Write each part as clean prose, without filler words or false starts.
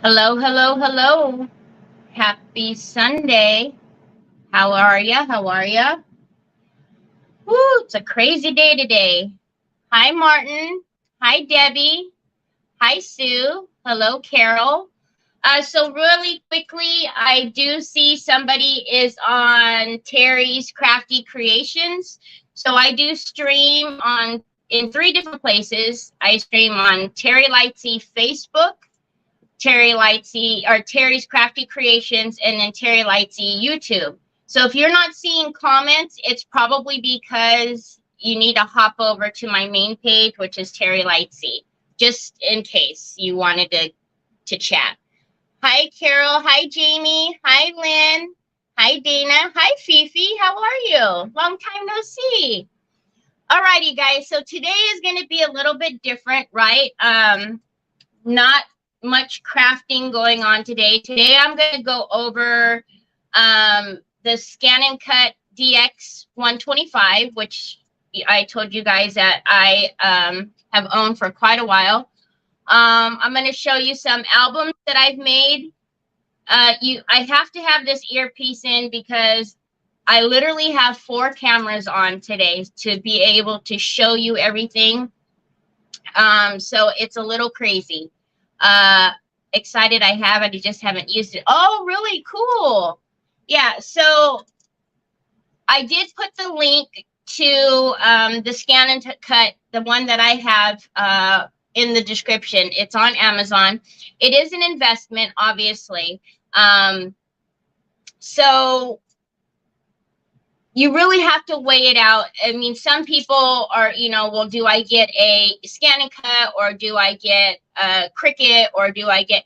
Hello, hello, hello. Happy Sunday. How are ya? How are ya? Woo, it's a crazy day today. Hi, Martin. Hi, Debbie. Hi, Sue. Hello, Carol. So really quickly, I do see somebody is on Terry's Crafty Creations. So I do stream on in three different places. I stream on Terry Lightsey Facebook, Terry Lightsey or Terry's Crafty Creations, and then Terry Lightsey YouTube. So if you're not seeing comments, it's probably because you need to hop over to my main page, which is Terry Lightsey, just in case you wanted to chat. Hi, Carol. Hi, Jamie. Hi, Lynn. Hi, Dana. Hi, Fifi. How are you? Long time no see. Alrighty, guys. So today is going to be a little bit different, right? Not much crafting going on today. Today I'm going to go over the Scan and Cut SDX125, which I told you guys that I have owned for quite a while. I'm going to show you some albums that I've made. I have to have this earpiece in because I literally have 4 cameras on today to be able to show you everything. So it's a little crazy. Excited I have it. I just haven't used it. Oh, really cool. Yeah, so I did put the link to the Scan and Cut, the one that I have in the description. It's on Amazon. It is an investment, obviously. So you really have to weigh it out. I mean, some people are, well, do I get a Scan and Cut or do I get a Cricut or do I get,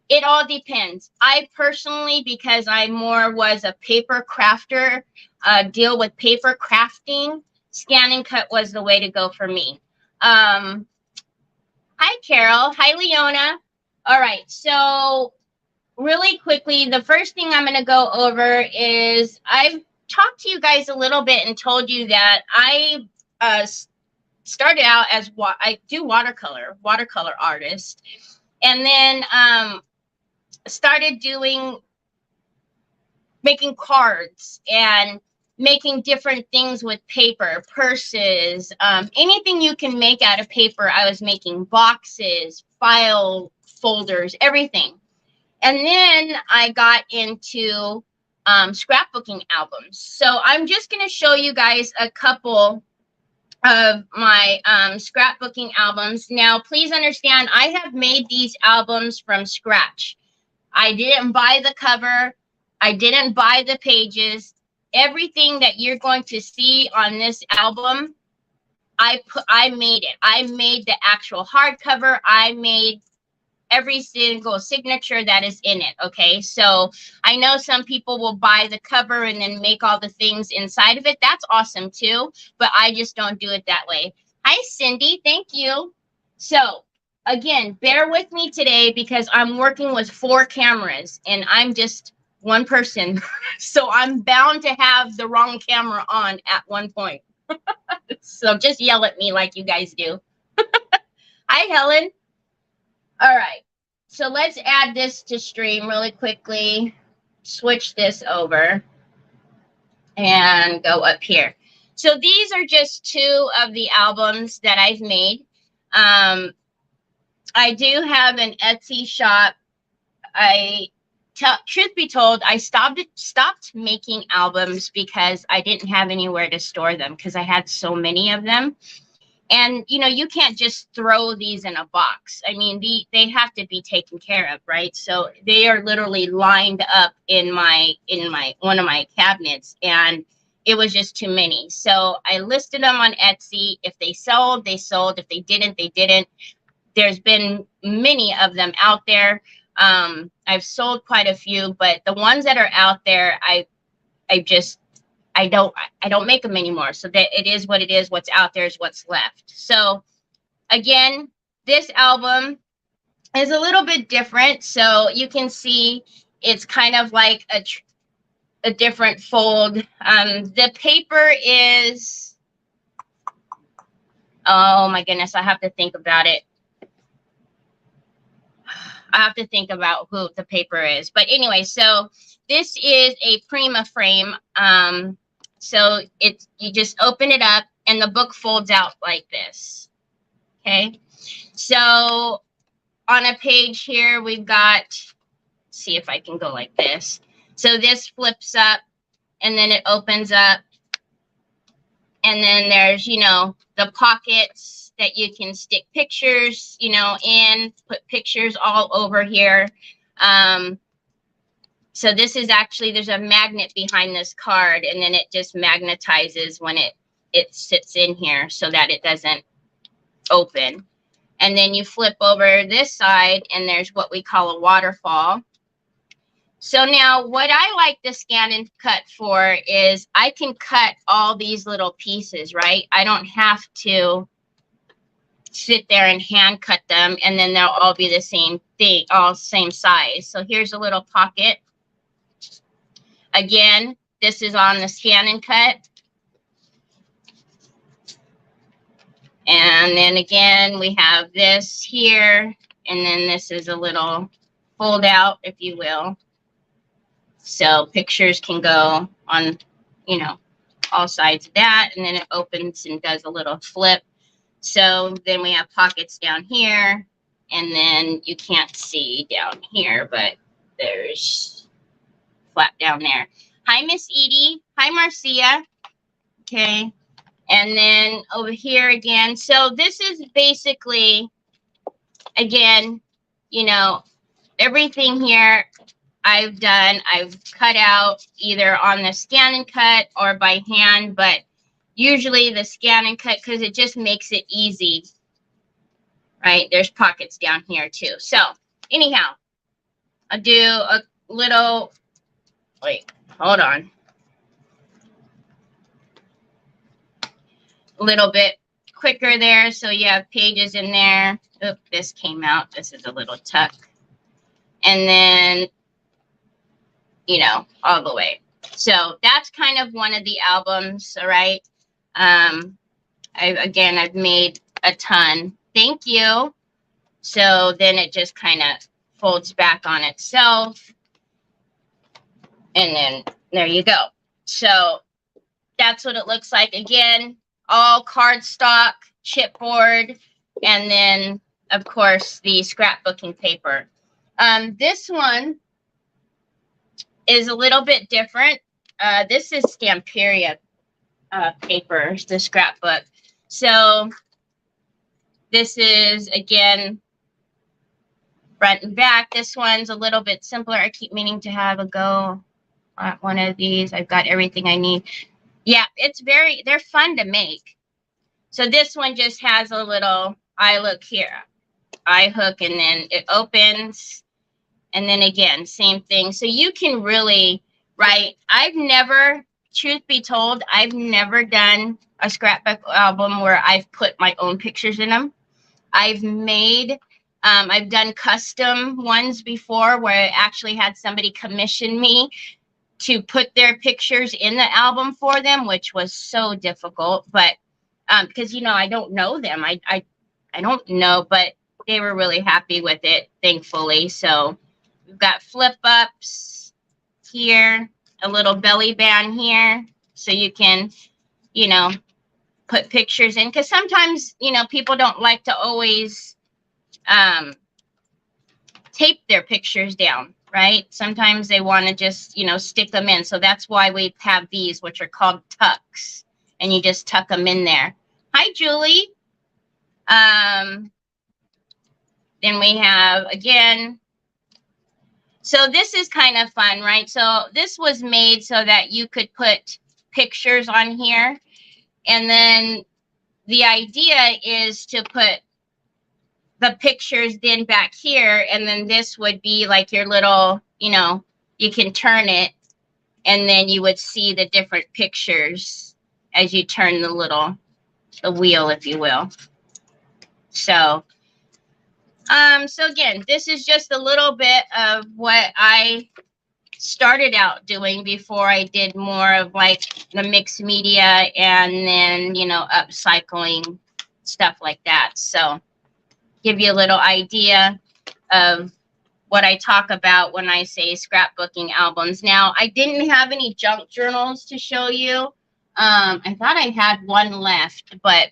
it all depends. I personally, because I more was a paper crafter, deal with paper crafting, Scan and Cut was the way to go for me. Hi, Carol. Hi, Leona. All right. So really quickly, the first thing I'm going to go over is I've talked to you guys a little bit and told you that I started out as what I do watercolor artist, and then started making cards and making different things with paper, purses, anything you can make out of paper. I was making boxes, file folders, everything. And then I got into scrapbooking albums. So I'm just going to show you guys a couple of my scrapbooking albums. Now, please understand, I have made these albums from scratch. I didn't buy the cover. I didn't buy the pages. Everything that you're going to see on this album, I made it. I made the actual hardcover. I made every single signature that is in it. Okay, so I know some people will buy the cover and then make all the things inside of it. That's awesome too, but I just don't do it that way. Hi, Cindy. Thank you. So again, bear with me today because I'm working with 4 cameras and I'm just one person. So I'm bound to have the wrong camera on at one point. So just yell at me like you guys do. Hi, Helen. All right, so let's add this to stream really quickly. Switch this over and go up here. So these are just 2 of the albums that I've made. I do have an Etsy shop. Truth be told, I stopped making albums because I didn't have anywhere to store them because I had so many of them. And, you can't just throw these in a box. I mean, they have to be taken care of, right? So they are literally lined up in one of my cabinets, and it was just too many. So I listed them on Etsy. If they sold, they sold. If they didn't, they didn't. There's been many of them out there. I've sold quite a few, but the ones that are out there, I don't make them anymore. So that it is what it is. What's out there is what's left. So again, this album is a little bit different. So you can see it's kind of like a different fold. The paper is, oh my goodness, I have to think about it. I have to think about who the paper is. But anyway, so this is a Prima frame. So you just open it up and the book folds out like this. Okay. So on a page here, we've got, see if I can go like this. So this flips up and then it opens up. And then there's, you know, the pockets that you can stick pictures, you know, in, put pictures all over here. So this is actually, there's a magnet behind this card, and then it just magnetizes when it sits in here so that it doesn't open. And then you flip over this side and there's what we call a waterfall. So now what I like the scan and cut for is I can cut all these little pieces, right? I don't have to sit there and hand cut them and then they'll all be the same thing, all same size. So here's a little pocket. Again, this is on the scan and cut. And then again, we have this here, and then this is a little fold out, if you will. So pictures can go on, you know, all sides of that, and then it opens and does a little flip. So then we have pockets down here, and then you can't see down here, but there's flat down there. Hi, Miss Edie. Hi, Marcia. Okay. And then over here again. So this is basically, again, you know, everything here I've done, I've cut out either on the scan and cut or by hand, but usually the scan and cut because it just makes it easy, right? There's pockets down here too. So anyhow, I'll do a little, wait, hold on. A little bit quicker there. So you have pages in there. Oop, this came out. This is a little tuck. And then, you know, all the way. So that's kind of one of the albums, all right? I've made a ton. Thank you. So then it just kind of folds back on itself. And then there you go. So that's what it looks like. Again, all cardstock, chipboard, and then, of course, the scrapbooking paper. This one is a little bit different. This is Stamperia paper, the scrapbook. So this is, again, front and back. This one's a little bit simpler. I keep meaning to have a go at one of these. I've got everything I need. Yeah, they're fun to make. So this one just has a little eye hook, and then it opens. And then again, same thing. So you can really write. I've never, truth be told, I've never done a scrapbook album where I've put my own pictures in them. I've done custom ones before where I actually had somebody commission me to put their pictures in the album for them, which was so difficult. But because, you know, I don't know them. I don't know, but they were really happy with it, thankfully. So we've got flip ups here, a little belly band here. So you can, you know, put pictures in. Because sometimes, you know, people don't like to always tape their pictures down. Right? Sometimes they want to just, you know, stick them in. So that's why we have these, which are called tucks. And you just tuck them in there. Hi, Julie. Then we have, again, so this is kind of fun, right? So this was made so that you could put pictures on here. And then the idea is to put the pictures then back here, and then this would be like your little, you know, you can turn it, and then you would see the different pictures as you turn the wheel, if you will. So, so again, this is just a little bit of what I started out doing before I did more of like the mixed media and then, you know, upcycling stuff like that. So give you a little idea of what I talk about when I say scrapbooking albums. Now, I didn't have any junk journals to show you. I thought I had one left, but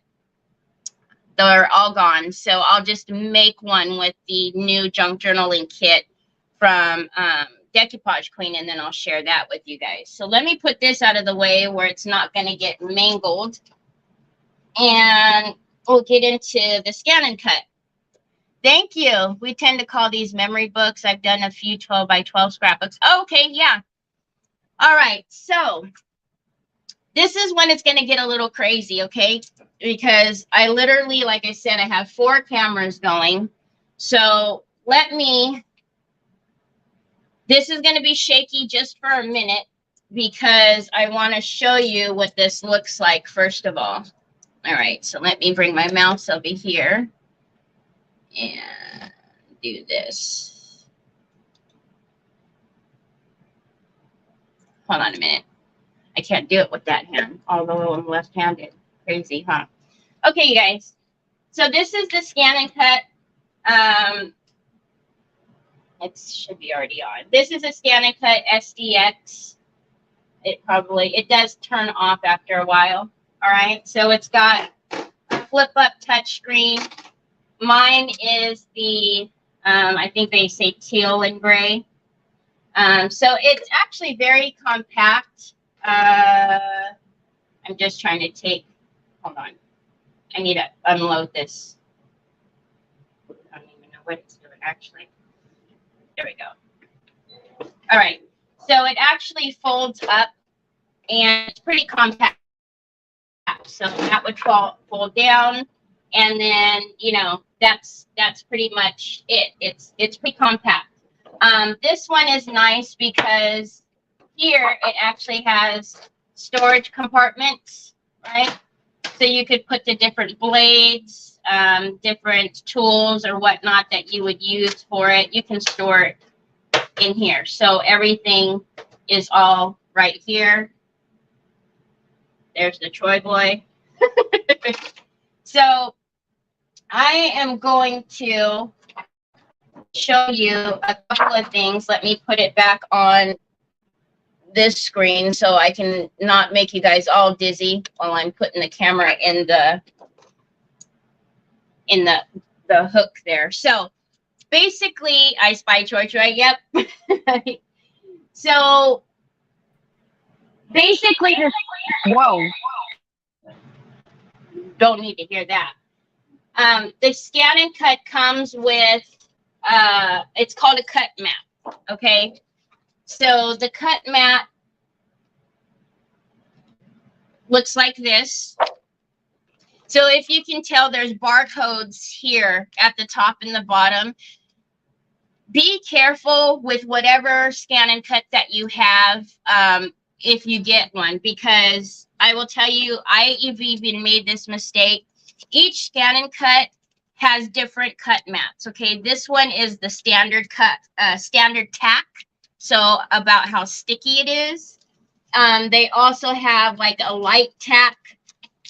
they're all gone. So I'll just make one with the new junk journaling kit from Decoupage Queen, and then I'll share that with you guys. So let me put this out of the way where it's not going to get mangled. And we'll get into the scan and cut. Thank you. We tend to call these memory books. I've done a few 12 by 12 scrapbooks. Oh, okay, yeah. All right, so this is when it's going to get a little crazy, okay? Because I literally, like I said, I have 4 cameras going. So let me, this is going to be shaky just for a minute because I want to show you what this looks like first of all. All right, so let me bring my mouse over here and do this. Hold on a minute. I can't do it with that hand, although I'm left-handed. Crazy, huh? Okay, you guys. So this is the scan and cut. It should be already on. This is a scan and cut SDX. It does turn off after a while. All right, so it's got a flip-up touchscreen. Mine is the, I think they say teal and gray. So it's actually very compact. I'm just trying to take, hold on. I need to unload this. I don't even know what it's doing, actually. There we go. All right, so it actually folds up, and it's pretty compact. So that would fold down, and then, you know, that's pretty much it. It's pretty compact. This one is nice because here it actually has storage compartments, right? So you could put the different blades, different tools or whatnot that you would use for it. You can store it in here. So everything is all right here. There's the Troy boy. So I am going to show you a couple of things. Let me put it back on this screen so I can not make you guys all dizzy while I'm putting the camera in the hook there. So basically, I spy Troy. Yep. So basically, whoa. Don't need to hear that. The scan and cut comes with, it's called a cut mat, okay? So the cut mat looks like this. So if you can tell, there's barcodes here at the top and the bottom. Be careful with whatever scan and cut that you have if you get one, because I will tell you, I've even made this mistake. Each scan and cut has different cut mats. Okay, this one is the standard cut, standard tack. So about how sticky it is. They also have like a light tack,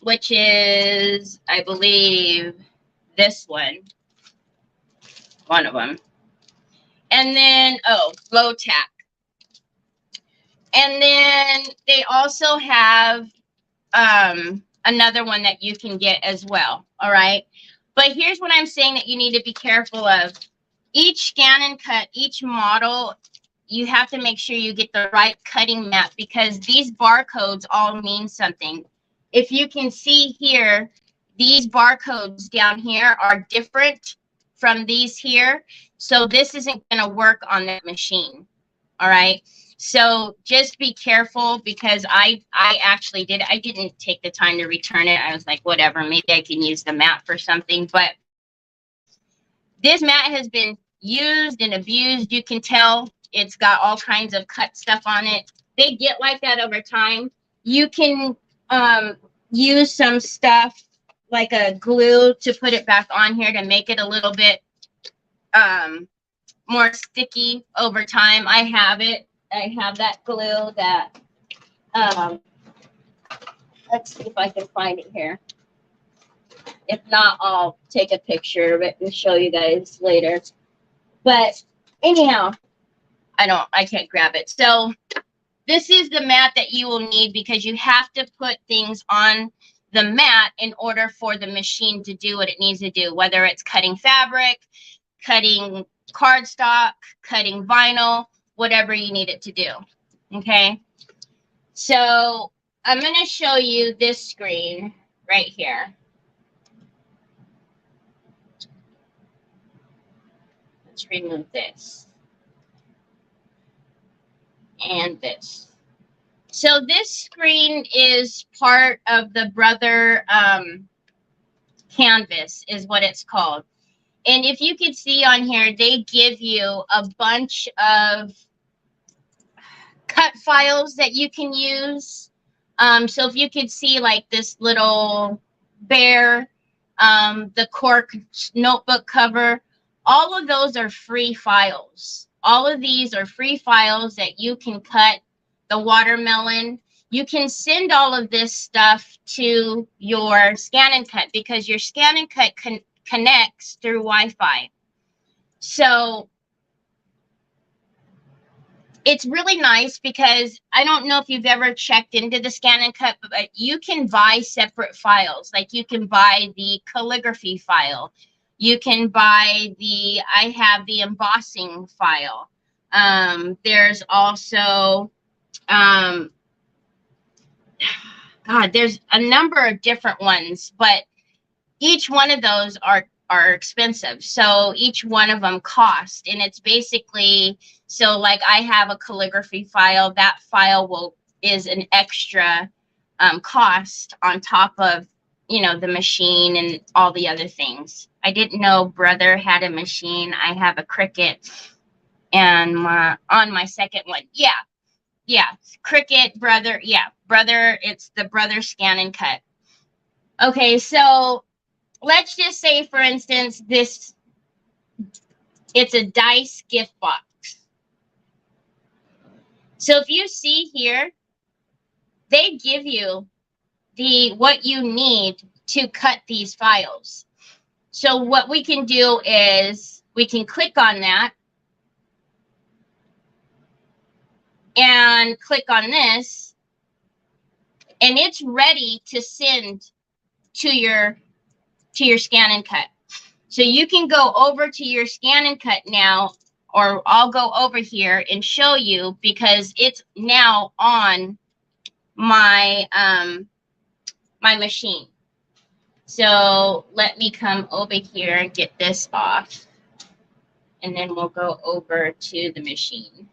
which is, I believe, this one of them. And then, oh, low tack. And then they also have another one that you can get as well. All right. But here's what I'm saying that you need to be careful of. Each scan and cut, each model, you have to make sure you get the right cutting mat, because these barcodes all mean something. If you can see here, these barcodes down here are different from these here. So this isn't going to work on that machine. All right. So just be careful, because I actually did. I didn't take the time to return it. I was like, whatever, maybe I can use the mat for something. But this mat has been used and abused. You can tell it's got all kinds of cut stuff on it. They get like that over time. You can use some stuff like a glue to put it back on here to make it a little bit more sticky over time. I have it. I have that glue that, let's see if I can find it here. If not, I'll take a picture of it and show you guys later. But Anyhow, I can't grab it. So this is the mat that you will need because you have to put things on the mat in order for the machine to do what it needs to do, whether it's cutting fabric, cutting cardstock, cutting vinyl, whatever you need it to do. Okay. So I'm going to show you this screen right here. Let's remove this and this. So this screen is part of the Brother canvas is what it's called. And if you could see on here, they give you a bunch of cut files that you can use. So if you could see like this little bear, the cork notebook cover, all of those are free files. All of these are free files that you can cut. The watermelon, you can send all of this stuff to your Scan and Cut because your Scan and Cut connects through Wi-Fi. So it's really nice because I don't know if you've ever checked into the Scan and Cut, but you can buy separate files. Like you can buy the calligraphy file. You can buy I have the embossing file. There's also, God, there's a number of different ones, but each one of those are expensive. So each one of them cost, and it's basically, so like I have a calligraphy file, that file is an extra cost on top of, you know, the machine and all the other things. I didn't know Brother had a machine. I have a Cricut, and on my second one, yeah, Cricut, Brother, Brother, it's the Brother Scan and Cut. Okay, so let's just say, for instance, it's a dice gift box. So if you see here, they give you what you need to cut these files. So what we can do is we can click on that and click on this, and it's ready to send to your Scan and Cut. So you can go over to your Scan and Cut now, or I'll go over here and show you because it's now on my my machine. So let me come over here and get this off, and then we'll go over to the machine.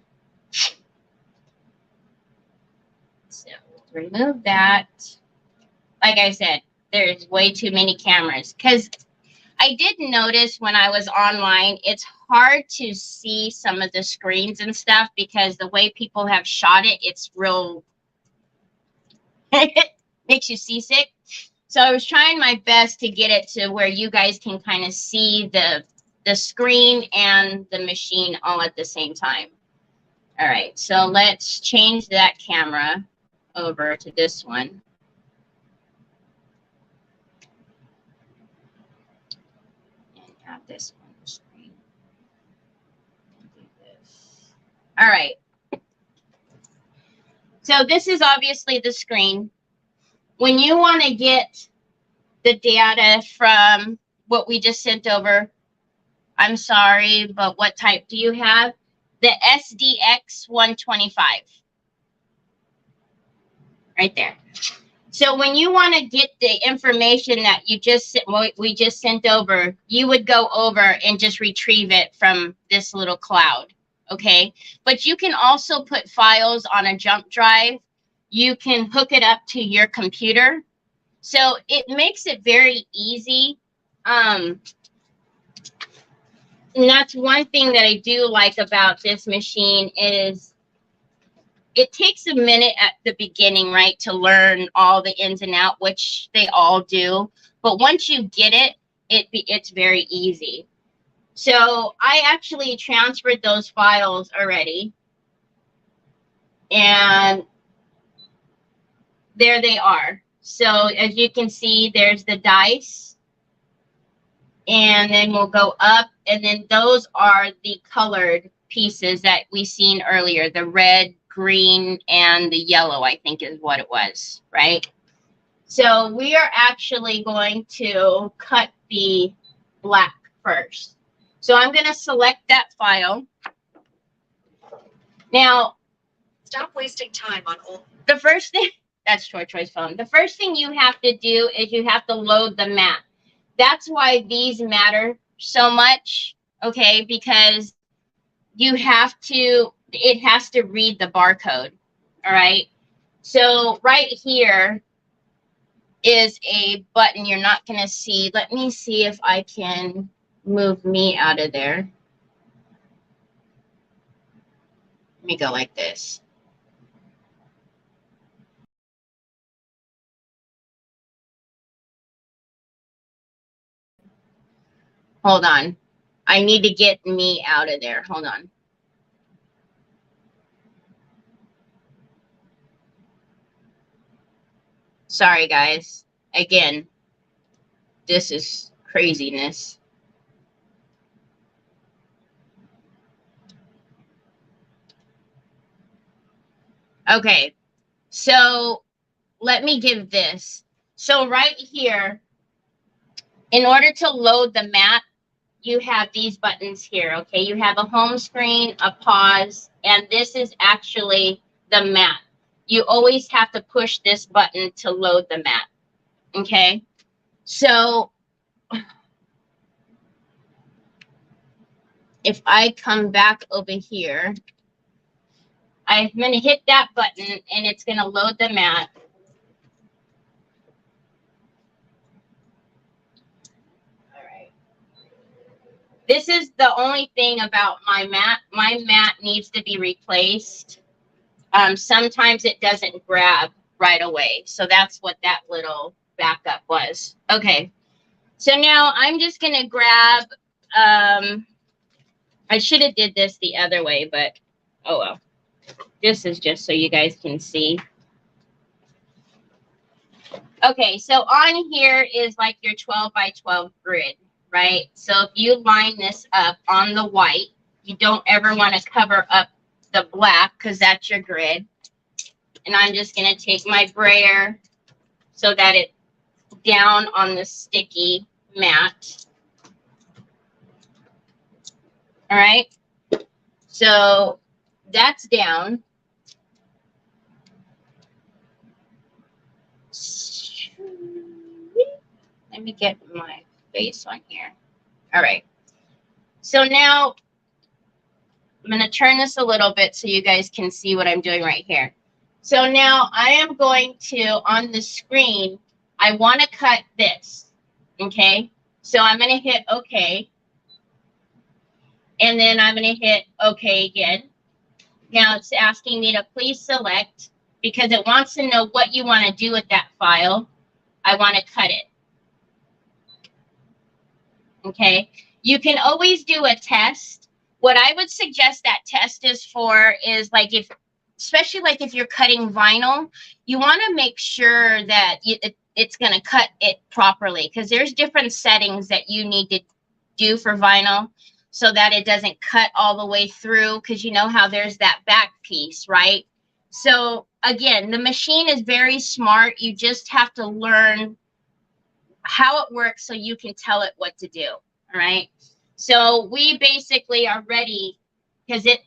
So remove that. Like I said, there's way too many cameras because I did notice when I was online, it's hard to see some of the screens and stuff because the way people have shot it, it's real, it makes you seasick. So I was trying my best to get it to where you guys can kind of see the screen and the machine all at the same time. All right, so let's change that camera over to this one. And have this on the screen. Do this. All right. So this is obviously the screen. When you want to get the data from what we just sent over, I'm sorry, but what type do you have? The SDX125. Right there. So when you want to get the information that we just sent over, you would go over and just retrieve it from this little cloud. Okay. But you can also put files on a jump drive. You can hook it up to your computer. So it makes it very easy. And that's one thing that I do like about this machine is it takes a minute at the beginning, right, to learn all the ins and outs, which they all do. But once you get it, it's very easy. So I actually transferred those files already. And there they are. So as you can see, there's the dice. And then we'll go up. And then those are the colored pieces that we seen earlier, the red, green, and the yellow, I think is what it was, right? So we are actually going to cut the black first. So I'm going to select that file. Now, stop wasting time on old. The first thing, that's Troy's phone. The first thing you have to do is you have to load the mat. That's why these matter so much, okay? Because you have to, it has to read the barcode, all right? So right here is a button you're not going to see. Let me see if I can move me out of there. Let me go like this. Hold on. I need to get me out of there. Hold on. Sorry, guys. Again, this is craziness. Okay, so let me give this. So right here, in order to load the mat, you have these buttons here, okay? You have a home screen, a pause, and this is actually the mat. You always have to push this button to load the mat, okay? So if I come back over here, I'm going to hit that button and it's going to load the mat. All right. This is the only thing about my mat. My mat needs to be replaced. Sometimes it doesn't grab right away. So that's what that little backup was. Okay. So now I'm just going to grab, I should have did this the other way, but oh well. This is just so you guys can see. Okay, so on here is like your 12 by 12 grid, right? So if you line this up on the white, you don't ever want to cover up the black because that's your grid. And I'm just going to take my brayer so that it's down on the sticky mat. All right, so that's down. Let me get my face on here. All right. So now I'm going to turn this a little bit so you guys can see what I'm doing right here. So now I am going to, on the screen, I want to cut this. Okay. So I'm going to hit OK. And then I'm going to hit OK again. Now it's asking me to please select because it wants to know what you want to do with that file. I want to cut it. Okay, you can always do a test. What I would suggest that test is for is like if, especially like if you're cutting vinyl, you want to make sure that it's going to cut it properly because there's different settings that you need to do for vinyl so that it doesn't cut all the way through because you know how there's that back piece, right? So again, the machine is very smart. You just have to learn how it works so you can tell it what to do. All right. So we basically are ready because it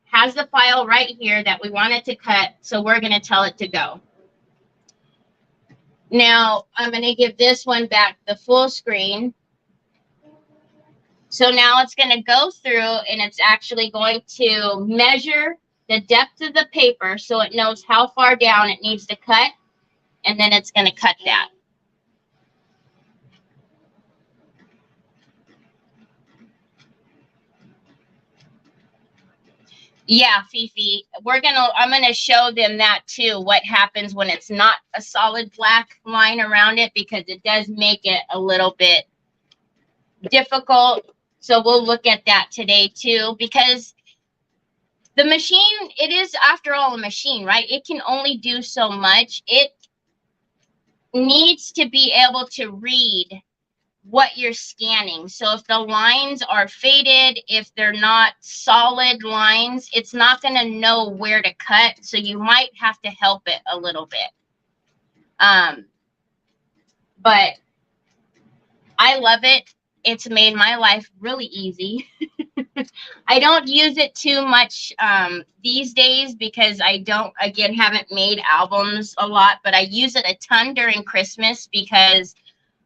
has the file right here that we want it to cut. So we're going to tell it to go. Now I'm going to give this one back the full screen. So now it's going to go through and it's actually going to measure the depth of the paper so it knows how far down it needs to cut. And then it's going to cut that. Yeah, Fifi, I'm gonna show them that too, what happens when it's not a solid black line around it, because it does make it a little bit difficult. So we'll look at that today too, because the machine, it is after all a machine, right? It can only do so much. It needs to be able to read what you're scanning. So if the lines are faded, if they're not solid lines, it's not going to know where to cut. So you might have to help it a little bit. But I love it. It's made my life really easy. I don't use it too much these days because I don't, again, haven't made albums a lot, but I use it a ton during Christmas because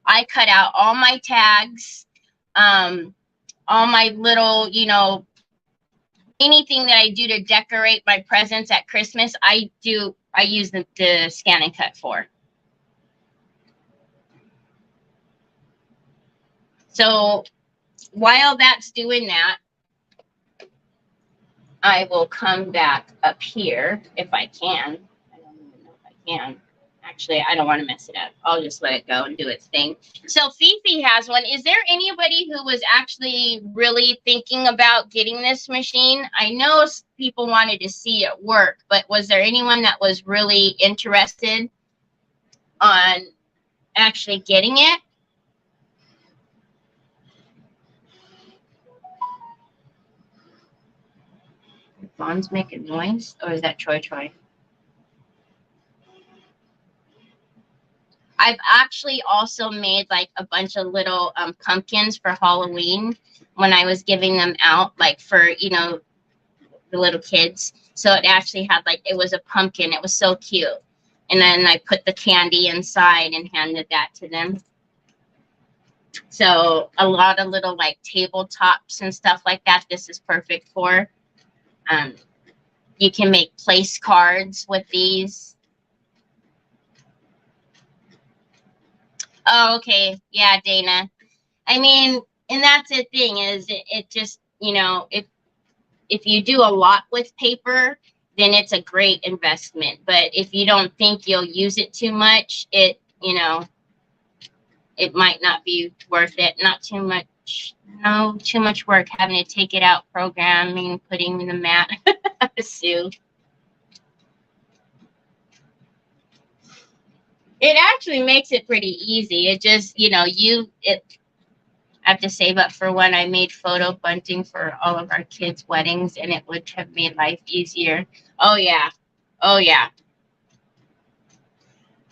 I cut out all my tags, all my little, you know, anything that I do to decorate my presents at Christmas, I use the scan and cut for. So while that's doing that, I will come back up here if I can. I don't even know if I can. Actually, I don't want to mess it up. I'll just let it go and do its thing. So Fifi has one. Is there anybody who was actually really thinking about getting this machine? I know people wanted to see it work, but was there anyone that was really interested on actually getting it? Phone's making noise, or is that Troy? I've actually also made like a bunch of little pumpkins for Halloween when I was giving them out, like for, you know, the little kids. So it actually had like, it was a pumpkin. It was so cute. And then I put the candy inside and handed that to them. So a lot of little like tabletops and stuff like that, this is perfect for. You can make place cards with these. Oh, okay. Yeah, Dana. I mean, and that's the thing is it just, you know, if you do a lot with paper, then it's a great investment. But if you don't think you'll use it too much, it, you know, it might not be worth it. Not too much, no, too much work having to take it out, programming, putting in the mat. Sue. It actually makes it pretty easy. It just, you know, I have to save up for when I made photo bunting for all of our kids' weddings, and it would have made life easier. Oh yeah. Oh yeah.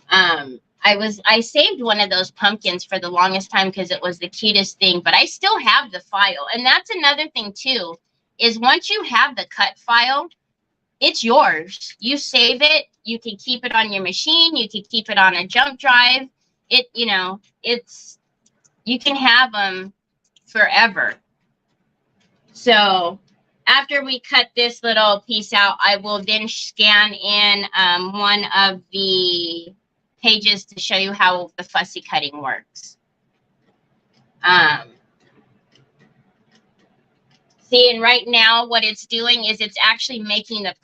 I saved one of those pumpkins for the longest time because it was the cutest thing, but I still have the file. And that's another thing too, is once you have the cut file, it's yours. You save it. You can keep it on your machine. You can keep it on a jump drive. It, you know, you can have them forever. So after we cut this little piece out, I will then scan in one of the pages to show you how the fussy cutting works. See, and right now what it's doing is it's actually making the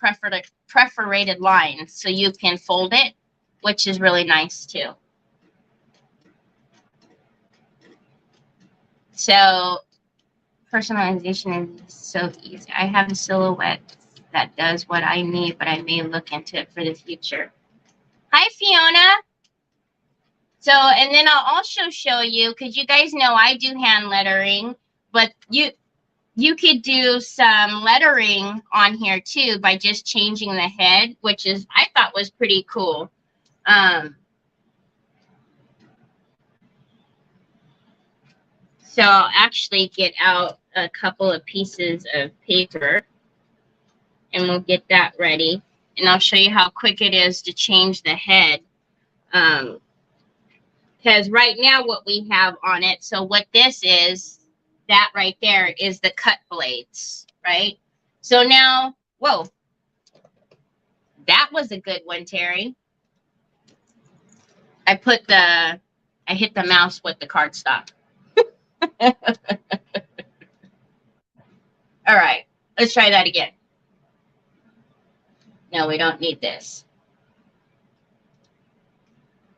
perforated lines so you can fold it, which is really nice too. So personalization is so easy. I have a silhouette that does what I need, but I may look into it for the future. Hi, Fiona. So, and then I'll also show you, because you guys know I do hand lettering, but you could do some lettering on here too by just changing the head, which is, I thought was pretty cool. So I'll actually get out a couple of pieces of paper and we'll get that ready. And I'll show you how quick it is to change the head. Because right now what we have on it, so what this is, that right there is the cut blades, right? So now, whoa, that was a good one, Terry. I hit the mouse with the cardstock. All right, let's try that again. No, we don't need this.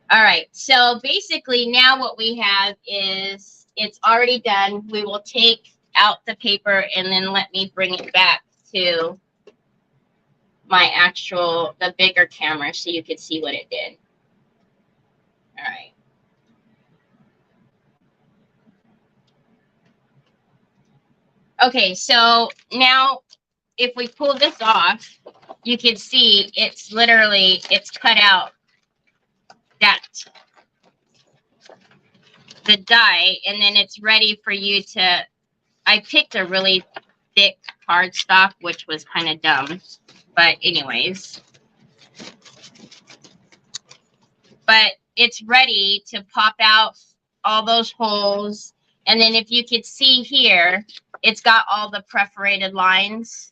All right, so basically now what we have is it's already done. We will take out the paper and then let me bring it back to my the bigger camera so you could see what it did. All right. Okay, so now if we pull this off, you can see it's literally, it's cut out that, the die, and then it's ready for you to, I picked a really thick cardstock, which was kind of dumb, but anyways. But it's ready to pop out all those holes. And then if you could see here, it's got all the perforated lines.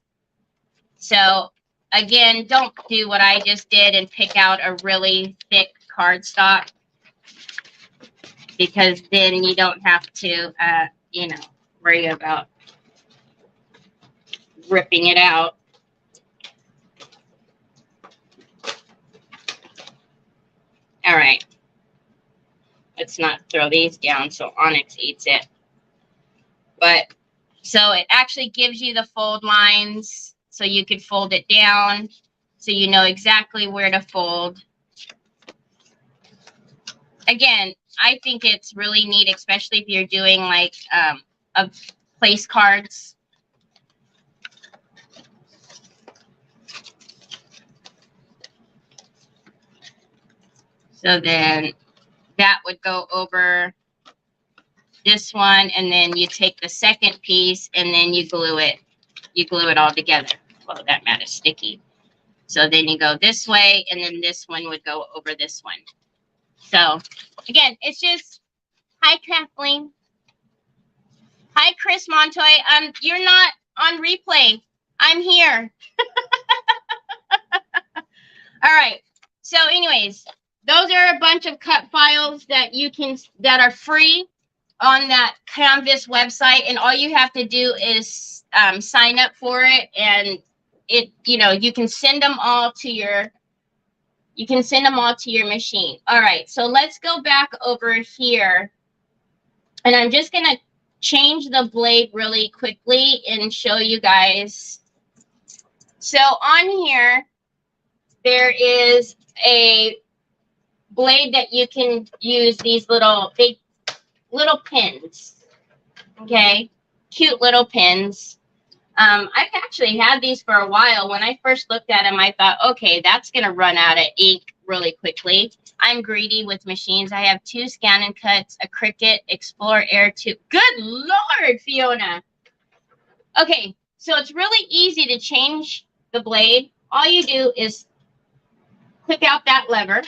So again, don't do what I just did and pick out a really thick cardstock, because then you don't have to, you know, worry about ripping it out. All right. Let's not throw these down so Onyx eats it. But so it actually gives you the fold lines, so you could fold it down, so you know exactly where to fold. Again, I think it's really neat, especially if you're doing like a place cards. So then that would go over this one, and then you take the second piece and then you glue it. You glue it all together. Well, that mat is sticky. So then you go this way, and then this one would go over this one. So again, it's just, hi Kathleen. Hi Chris Montoy. You're not on replay. I'm here. All right. So anyways, those are a bunch of cut files that you can, that are free on that Canvas website, and all you have to do is sign up for it, and it, you know, you can send them all to your, machine. All right, so let's go back over here, and I'm just gonna change the blade really quickly and show you guys. So on here, there is a blade that you can use these little pins. Okay, cute little pins. I've actually had these for a while. When I first looked at them, I thought, okay, that's gonna run out of ink really quickly. I'm greedy with machines. I have 2 Scan & Cuts, a Cricut, Explore Air 2. Good Lord, Fiona. Okay, so it's really easy to change the blade. All you do is click out that lever.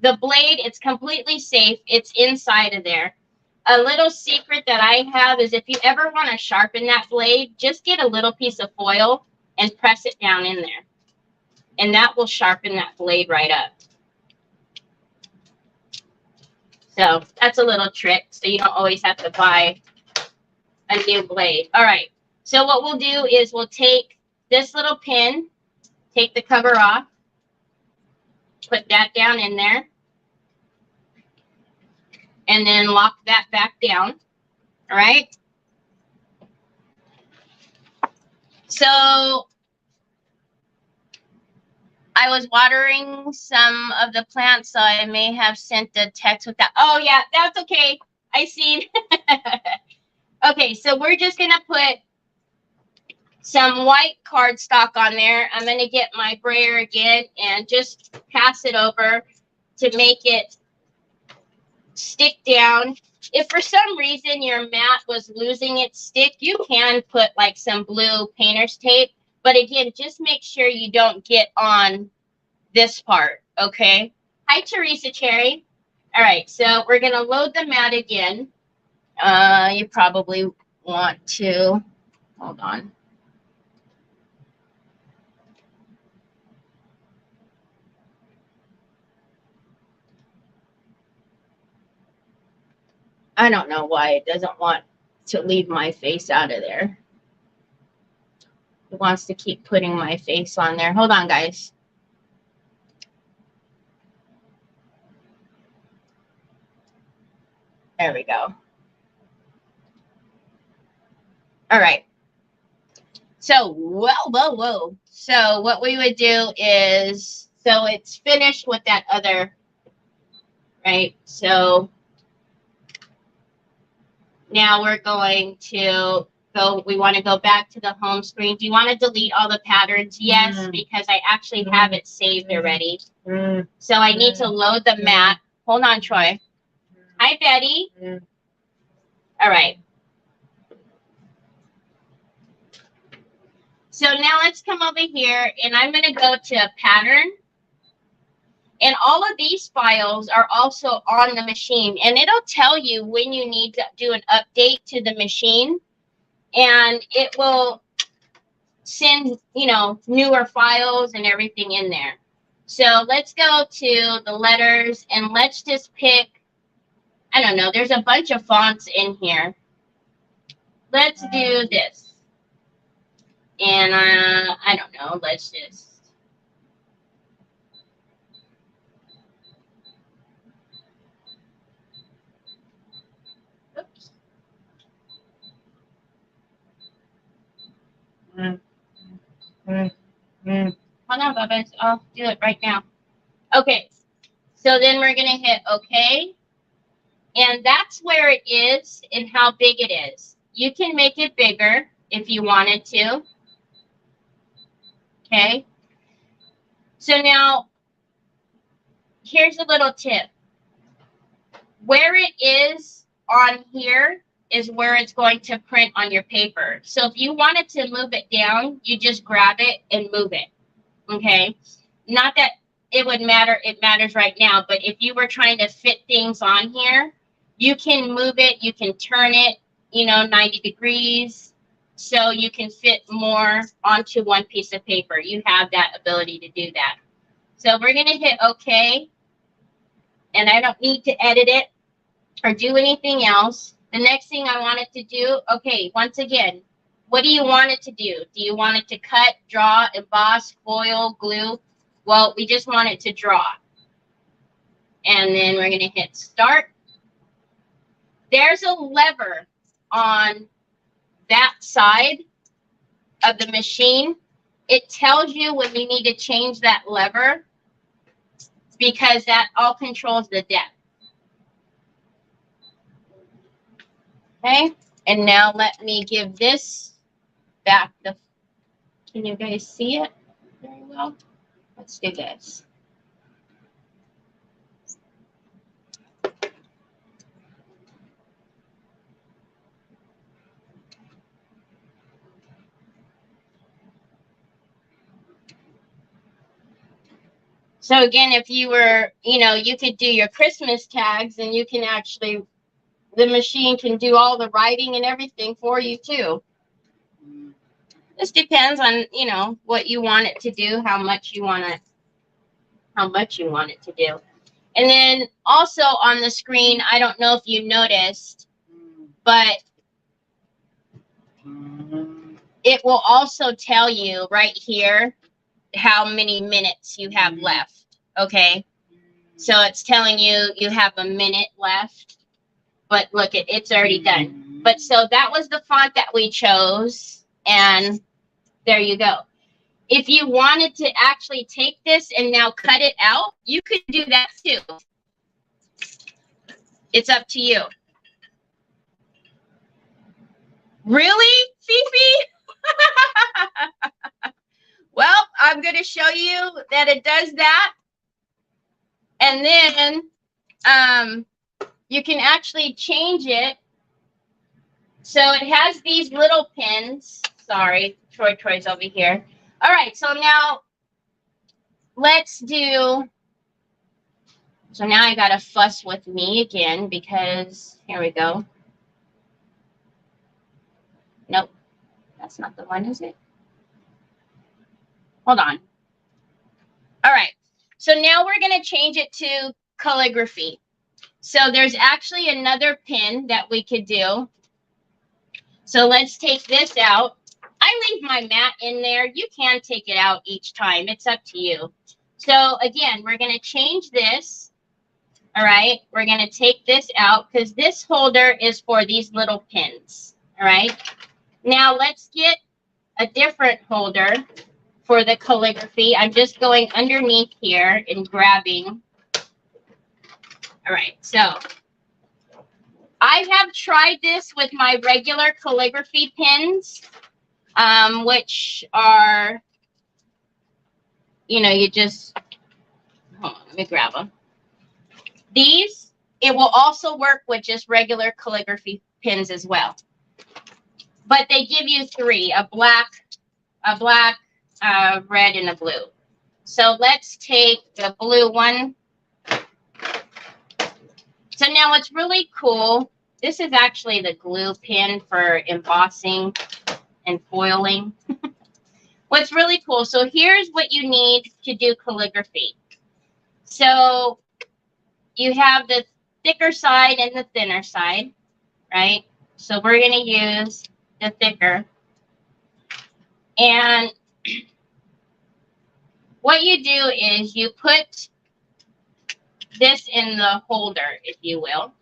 The blade, it's completely safe. It's inside of there. A little secret that I have is if you ever want to sharpen that blade, just get a little piece of foil and press it down in there. And that will sharpen that blade right up. So that's a little trick, so you don't always have to buy a new blade. All right, so what we'll do is we'll take this little pin, take the cover off, put that down in there, and then lock that back down. All right. So I was watering some of the plants, so I may have sent a text with that. Oh yeah, that's okay. I see. Okay, so we're just gonna put some white cardstock on there. I'm gonna get my brayer again and just pass it over to make it stick down. If for some reason your mat was losing its stick, you can put like some blue painter's tape. But again, just make sure you don't get on this part, okay? Hi, Teresa Cherry. All right, so we're going to load the mat again. You probably want to, hold on. I don't know why it doesn't want to leave my face out of there. It wants to keep putting my face on there. Hold on, guys. There we go. All right. So, whoa. So what we would do is, so it's finished with that other, right? So now we're going to we want to go back to the home screen. Do you want to delete all the patterns? Yes, because I actually have it saved already. So I need to load the mat. Hold on, Troy. Hi, Betty. All right. So now let's come over here, and I'm going to go to a pattern. And all of these files are also on the machine, and it'll tell you when you need to do an update to the machine, and it will send, you know, newer files and everything in there. So let's go to the letters, and let's just pick, I don't know, there's a bunch of fonts in here. Let's do this. And I don't know, let's just. Oops. Hold on, Bubba. I'll do it right now. Okay. So then we're going to hit OK. And that's where it is and how big it is. You can make it bigger if you wanted to. Okay. So now, here's a little tip. Where it is on here is where it's going to print on your paper. So if you wanted to move it down, you just grab it and move it. Okay. Not that it would matter, it matters right now, but if you were trying to fit things on here, you can move it, you can turn it, you know, 90 degrees, so you can fit more onto one piece of paper. You have that ability to do that. So we're going to hit OK, and I don't need to edit it or do anything else. The next thing I want it to do, okay, once again, what do you want it to do? Do you want it to cut, draw, emboss, foil, glue? Well, we just want it to draw. And then we're going to hit start. There's a lever on that side of the machine. It tells you when you need to change that lever because that all controls the depth. Okay, and now let me give this back the, can you guys see it very well? Let's do this. So again, if you were, you know, you could do your Christmas tags and you can actually, the machine can do all the writing and everything for you too. This depends on, you know, what you want it to do, how much you want it to do. And then also on the screen, I don't know if you noticed, but it will also tell you right here how many minutes you have left. Okay. So it's telling you you have a minute left, but look, it's already done. But so that was the font that we chose. And there you go. If you wanted to actually take this and now cut it out, you could do that too. It's up to you. Really, Fifi? Well, I'm going to show you that it does that. And then you can actually change it. So it has these little pins. Sorry, Troy's over here. All right, so now let's do, so now I got to fuss with me again because, here we go. Nope, that's not the one, is it? Hold on. All right, so now we're going to change it to calligraphy. So there's actually another pin that we could do. So let's take this out. I leave my mat in there. You can take it out each time. It's up to you. So again, we're going to change this. All right, we're going to take this out because this holder is for these little pins. All right, now let's get a different holder for the calligraphy. I'm just going underneath here and grabbing. All right, so I I have tried this with my regular calligraphy pens, which are, you know, you just, hold on, let me grab them. These, it will also work with just regular calligraphy pens as well. But they give you three, a black, red, and a blue. So let's take the blue one. So now what's really cool, this is actually the glue pen for embossing and foiling. What's really cool, so here's what you need to do calligraphy. So you have the thicker side and the thinner side, right? So we're going to use the thicker. And what you do is you put this in the holder, if you will.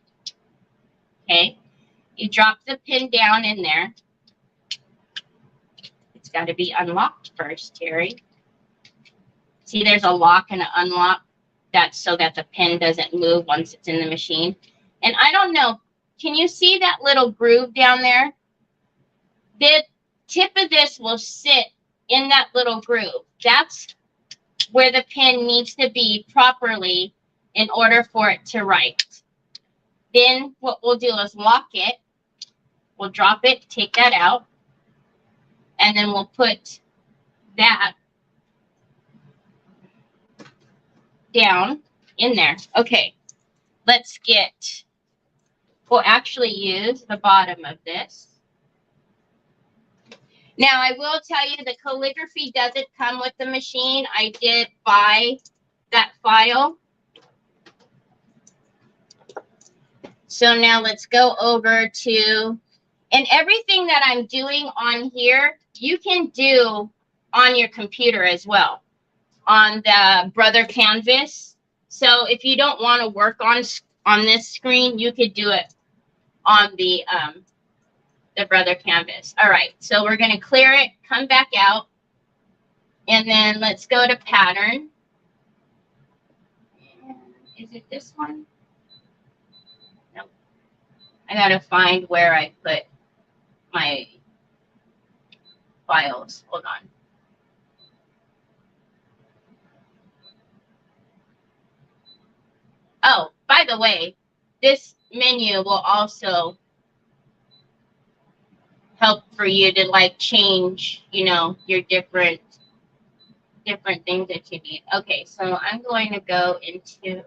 Okay. You drop the pin down in there. It's got to be unlocked first, Terry. See, there's a lock and an unlock. That's so that the pin doesn't move once it's in the machine. And I don't know, can you see that little groove down there? The tip of this will sit in that little groove. That's where the pin needs to be properly in order for it to write. Then what we'll do is lock it. We'll drop it, take that out, and then we'll put that down in there. Okay, let's get, we'll actually use the bottom of this. Now, I will tell you the calligraphy doesn't come with the machine. I did buy that file. So now let's go over to, and everything that I'm doing on here, you can do on your computer as well, on the Brother Canvas. So if you don't want to work on this screen, you could do it on the Brother Canvas. All right, so we're going to clear it, come back out, and then let's go to pattern. Is it this one? Nope. I got to find where I put my files. Hold on. Oh, by the way, this menu will also help for you to like change, you know, your different things that you need. Okay, so I'm going to go into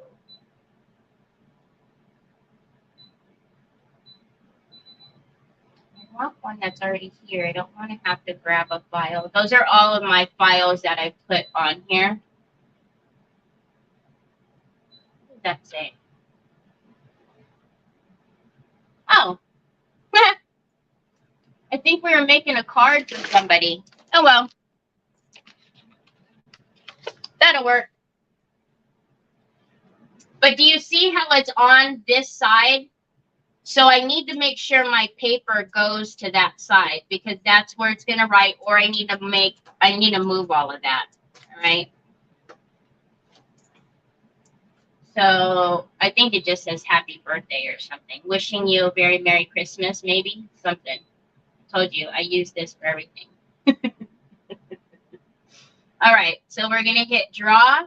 I want one that's already here. I don't want to have to grab a file. Those are all of my files that I put on here. What does that say? Oh. I think we were making a card for somebody. Oh, well. That'll work. But do you see how it's on this side? So I need to make sure my paper goes to that side because that's where it's going to write, or I need to move all of that. All right. So I think it just says happy birthday or something. Wishing you a very Merry Christmas, maybe something. Told you I use this for everything. All right, so we're gonna hit draw,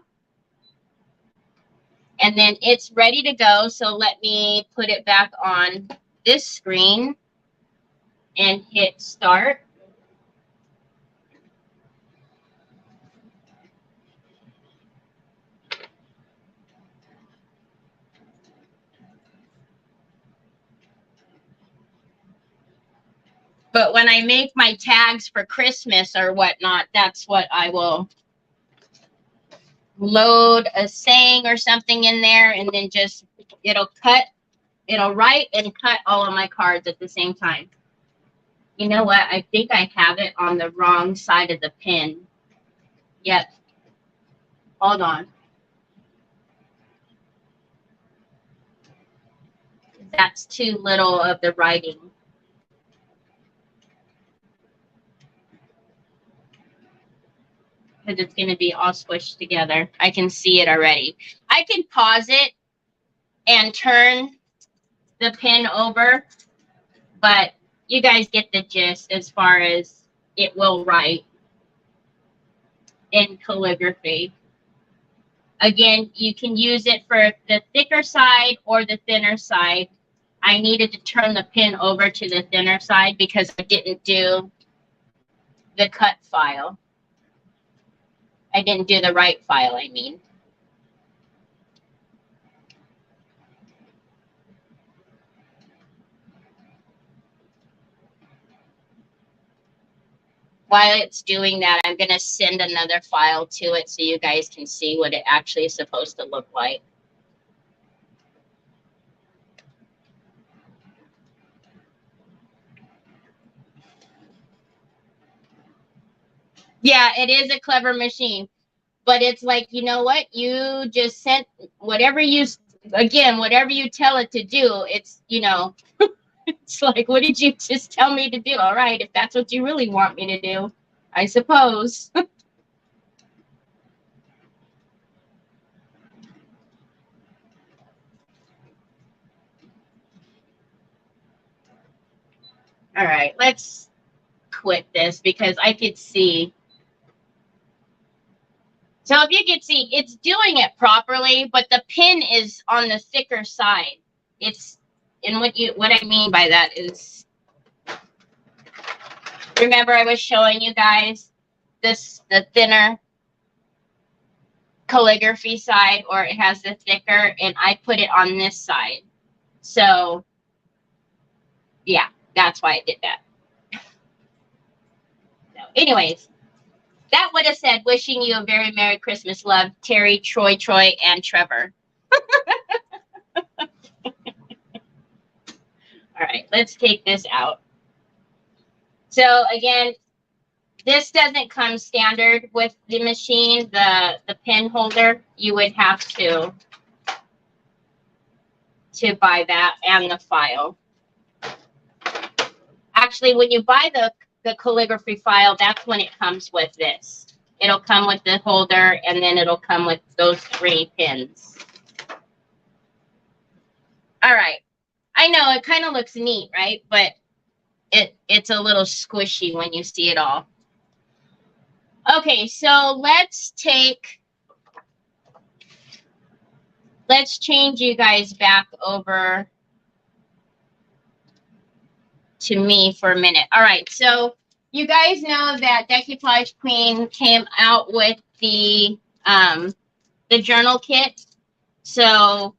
and then it's ready to go. So let me put it back on this screen and hit start. But when I make my tags for Christmas or whatnot, that's what I will load a saying or something in there, and then just, it'll write and cut all of my cards at the same time. You know what? I think I have it on the wrong side of the pen. Yep. Hold on. That's too little of the writing. Because it's going to be all squished together. I can see it already. I can pause it and turn the pen over, but you guys get the gist as far as it will write in calligraphy. Again, you can use it for the thicker side or the thinner side. I needed to turn the pen over to the thinner side because I didn't do the cut file. I didn't do the right file, I mean. While it's doing that, I'm going to send another file to it so you guys can see what it actually is supposed to look like. Yeah, it is a clever machine, but it's like, you know what? You just sent whatever you, again, whatever you tell it to do, it's, you know, it's like, what did you just tell me to do? All right, if that's what you really want me to do, I suppose. All right, let's quit this because I could see. So if you can see, it's doing it properly, but the pin is on the thicker side. It's, and what I mean by that is, remember I was showing you guys this, the thinner calligraphy side, or it has the thicker, and I put it on this side. So yeah, that's why I did that. So anyways, that would have said, wishing you a very Merry Christmas, love, Terry, Troy, and Trevor. All right, let's take this out. So again, this doesn't come standard with the machine, the pen holder. You would have to buy that and the file. Actually, when you buy the calligraphy file, that's when it comes with this. It'll come with the holder, and then it'll come with those 3 pins. All right. I know it kind of looks neat, right? But it's a little squishy when you see it all. Okay, so let's change you guys back over to me for a minute. All right, so you guys know that Decoupage Queen came out with the journal kit. So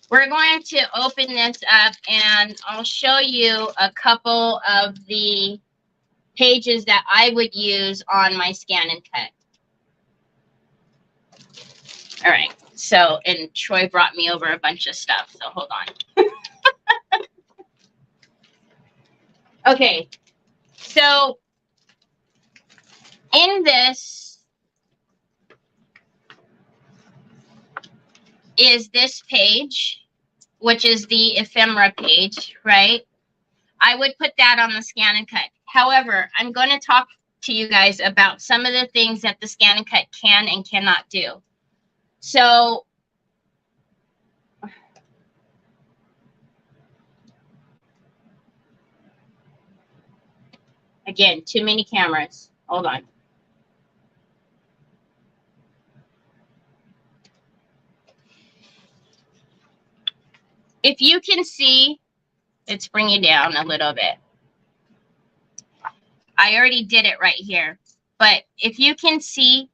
we're going to open this up, and I'll show you a couple of the pages that I would use on my scan and cut. All right, so, and Troy brought me over a bunch of stuff, so hold on. Okay, so in this is this page, which is the ephemera page, right? I would put that on the scan and cut. However, I'm going to talk to you guys about some of the things that the scan and cut can and cannot do. So again, too many cameras. Hold on. If you can see, let's bring you down a little bit. I already did it right here. But if you can see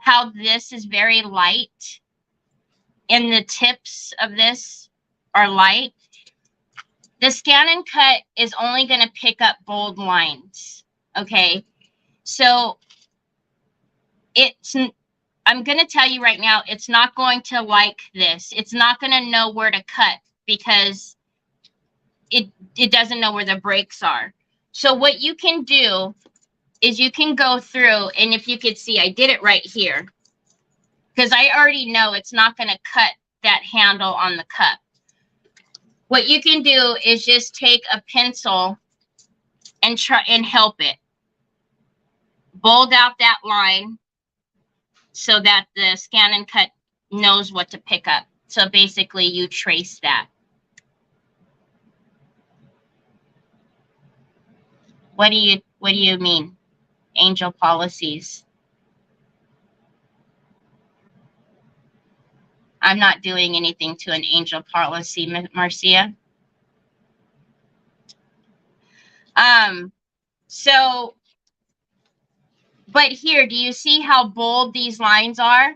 how this is very light and the tips of this are light, the scan and cut is only going to pick up bold lines. Okay, so I'm going to tell you right now, it's not going to like this. It's not going to know where to cut because it doesn't know where the breaks are. So what you can do is you can go through, and if you could see, I did it right here because I already know it's not going to cut that handle on the cup. What you can do is just take a pencil and try and help it. Bold out that line so that the scan and cut knows what to pick up. So basically you trace that. What do you mean? Angel policies. I'm not doing anything to an angel policy, Marcia. So, but here, do you see how bold these lines are?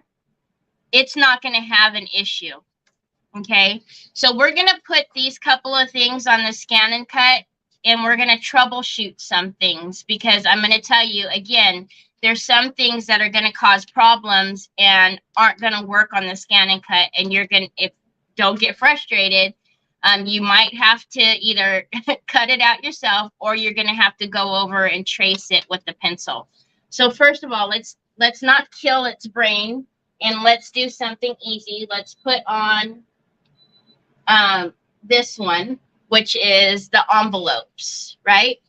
It's not going to have an issue. Okay, so we're going to put these couple of things on the scan and cut, and we're going to troubleshoot some things, because I'm going to tell you again, there's some things that are going to cause problems and aren't going to work on the scan and cut, and you're going to, if don't get frustrated, you might have to either cut it out yourself, or you're going to have to go over and trace it with the pencil. So first of all, let's not kill its brain, and let's do something easy. Let's put on this one, which is the envelopes, right?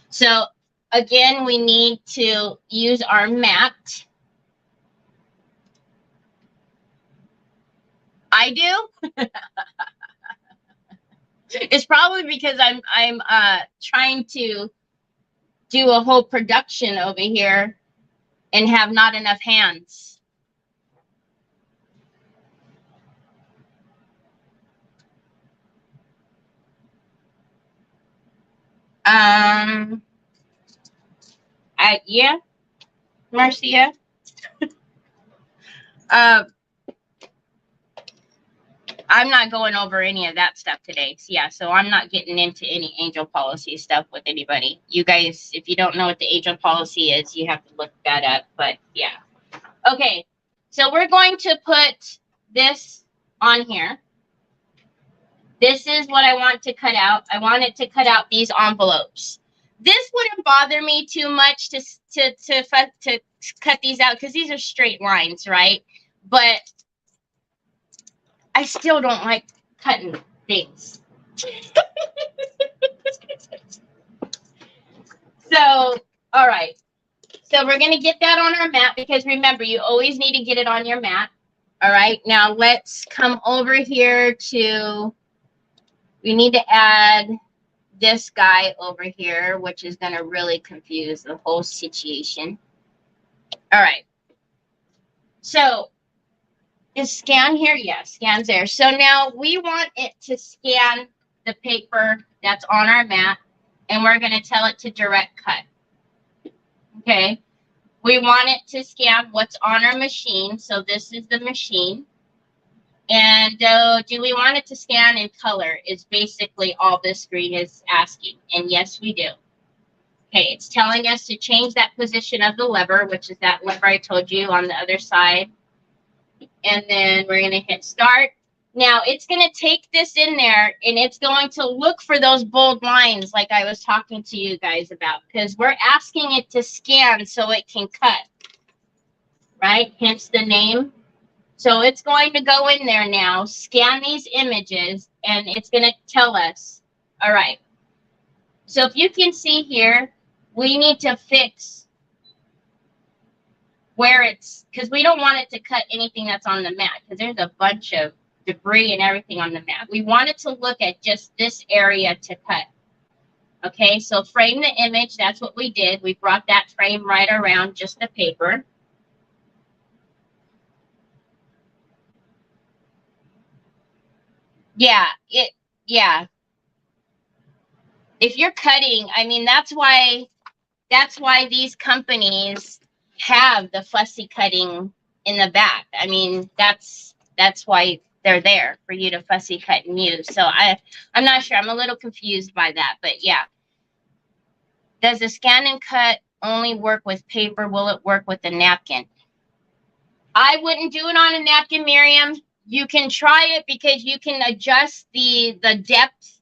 So again, we need to use our mat. I do. It's probably because I'm trying to do a whole production over here and have not enough hands. Yeah, Marcia. I'm not going over any of that stuff today. So yeah, so I'm not getting into any angel policy stuff with anybody. You guys, if you don't know what the angel policy is, you have to look that up. But yeah. Okay, so we're going to put this on here. This is what I want to cut out. I want it to cut out these envelopes. This wouldn't bother me too much to cut these out, because these are straight lines, right? But I still don't like cutting things. So, all right. So we're going to get that on our mat, because remember, you always need to get it on your mat. All right. Now let's come over here to, we need to add this guy over here, which is going to really confuse the whole situation. All right. So is scan here? Yes, scan's there. So now we want it to scan the paper that's on our mat, and we're going to tell it to direct cut. Okay. We want it to scan what's on our machine. So this is the machine. And do we want it to scan in color is basically all this screen is asking. And yes, we do. Okay, it's telling us to change that position of the lever, which is that lever I told you on the other side. And then we're going to hit start. Now it's going to take this in there, and it's going to look for those bold lines like I was talking to you guys about, because we're asking it to scan so it can cut, right? Hence the name. So it's going to go in there now, scan these images, and it's going to tell us, all right. So if you can see here, we need to fix where it's, because we don't want it to cut anything that's on the mat, because there's a bunch of debris and everything on the mat. We want it to look at just this area to cut. Okay, so frame the image. That's what we did. We brought that frame right around just the paper. Yeah, if you're cutting, I mean, that's why these companies have the fussy cutting in the back. I mean, that's why they're there, for you to fussy cut and use. So I'm not sure. I'm a little confused by that, but yeah. Does the scan and cut only work with paper? Will it work with a napkin? I wouldn't do it on a napkin, Miriam. You can try it, because you can adjust the depth.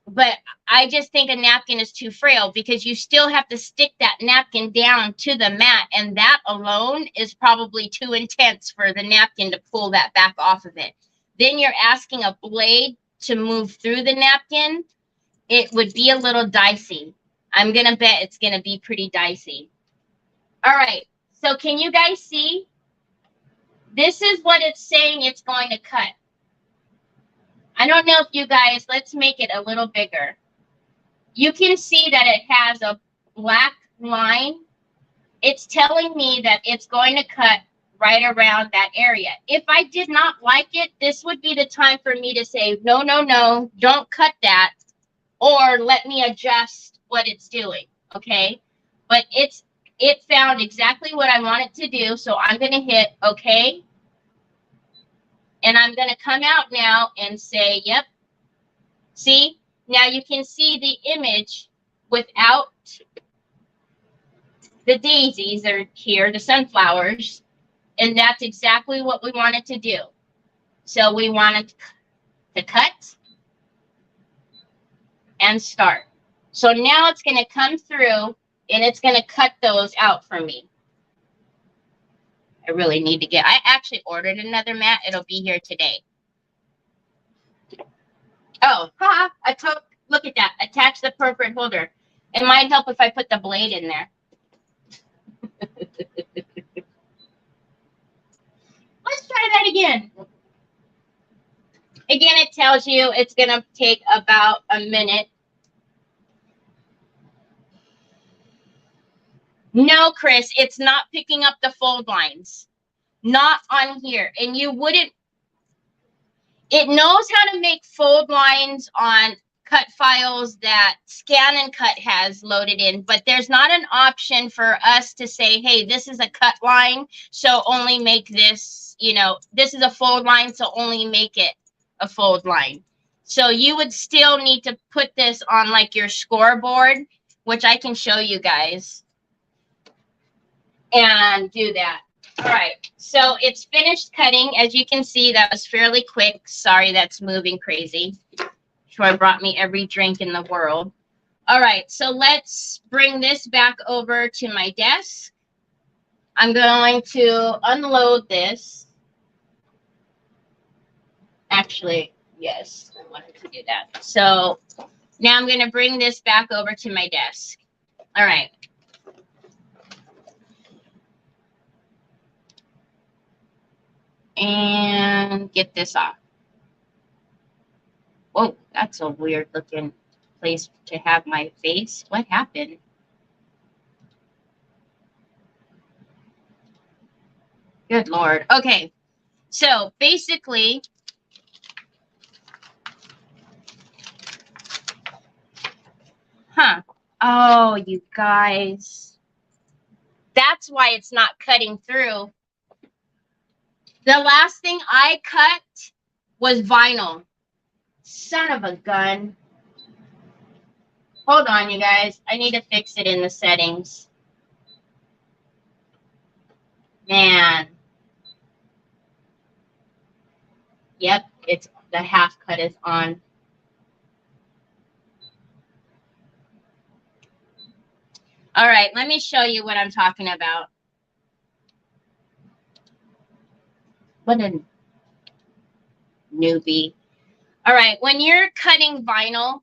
But I just think a napkin is too frail, because you still have to stick that napkin down to the mat, and that alone is probably too intense for the napkin to pull that back off of it. Then you're asking a blade to move through the napkin. It would be a little dicey. I'm going to bet it's going to be pretty dicey. All right. So can you guys see? This is what it's saying it's going to cut. I don't know if you guys, let's make it a little bigger. you can see that it has a black line. It's telling me that it's going to cut right around that area. If I did not like it, this would be the time for me to say, no, no, no, don't cut that, or let me adjust what it's doing, okay? But it found exactly what I want it to do, so I'm going to hit okay. And I'm going to come out now and say, yep. See? Now you can see the image without the daisies are here, the sunflowers, and that's exactly what we wanted to do. So we wanted to cut and start. So now it's going to come through and it's going to cut those out for me. I really need to I actually ordered another mat. It'll be here today. Oh, look at that. Attach the appropriate holder. It might help if I put the blade in there. Let's try that again. Again, it tells you it's going to take about a minute. No, Chris, it's not picking up the fold lines. Not on here. And you wouldn't. It knows how to make fold lines on cut files that Scan and Cut has loaded in, but there's not an option for us to say, hey, this is a cut line, so only make this, you know, this is a fold line, so only make it a fold line. So you would still need to put this on like your scoreboard, which I can show you guys, and do that. All right, so it's finished cutting. As you can see, that was fairly quick. Sorry, that's moving crazy. Troy brought me every drink in the world. All right, so let's bring this back over to my desk. I'm going to unload this. Actually, yes, I wanted to do that. So now I'm going to bring this back over to my desk. All right. And get this off. Whoa, that's a weird looking place to have my face. What happened? Good Lord. Okay, so basically, oh, you guys, that's why it's not cutting through. The last thing I cut was vinyl. Son of a gun. Hold on, you guys. I need to fix it in the settings. Man. Yep, it's the half cut is on. All right, let me show you what I'm talking about. What a newbie. All right, when you're cutting vinyl,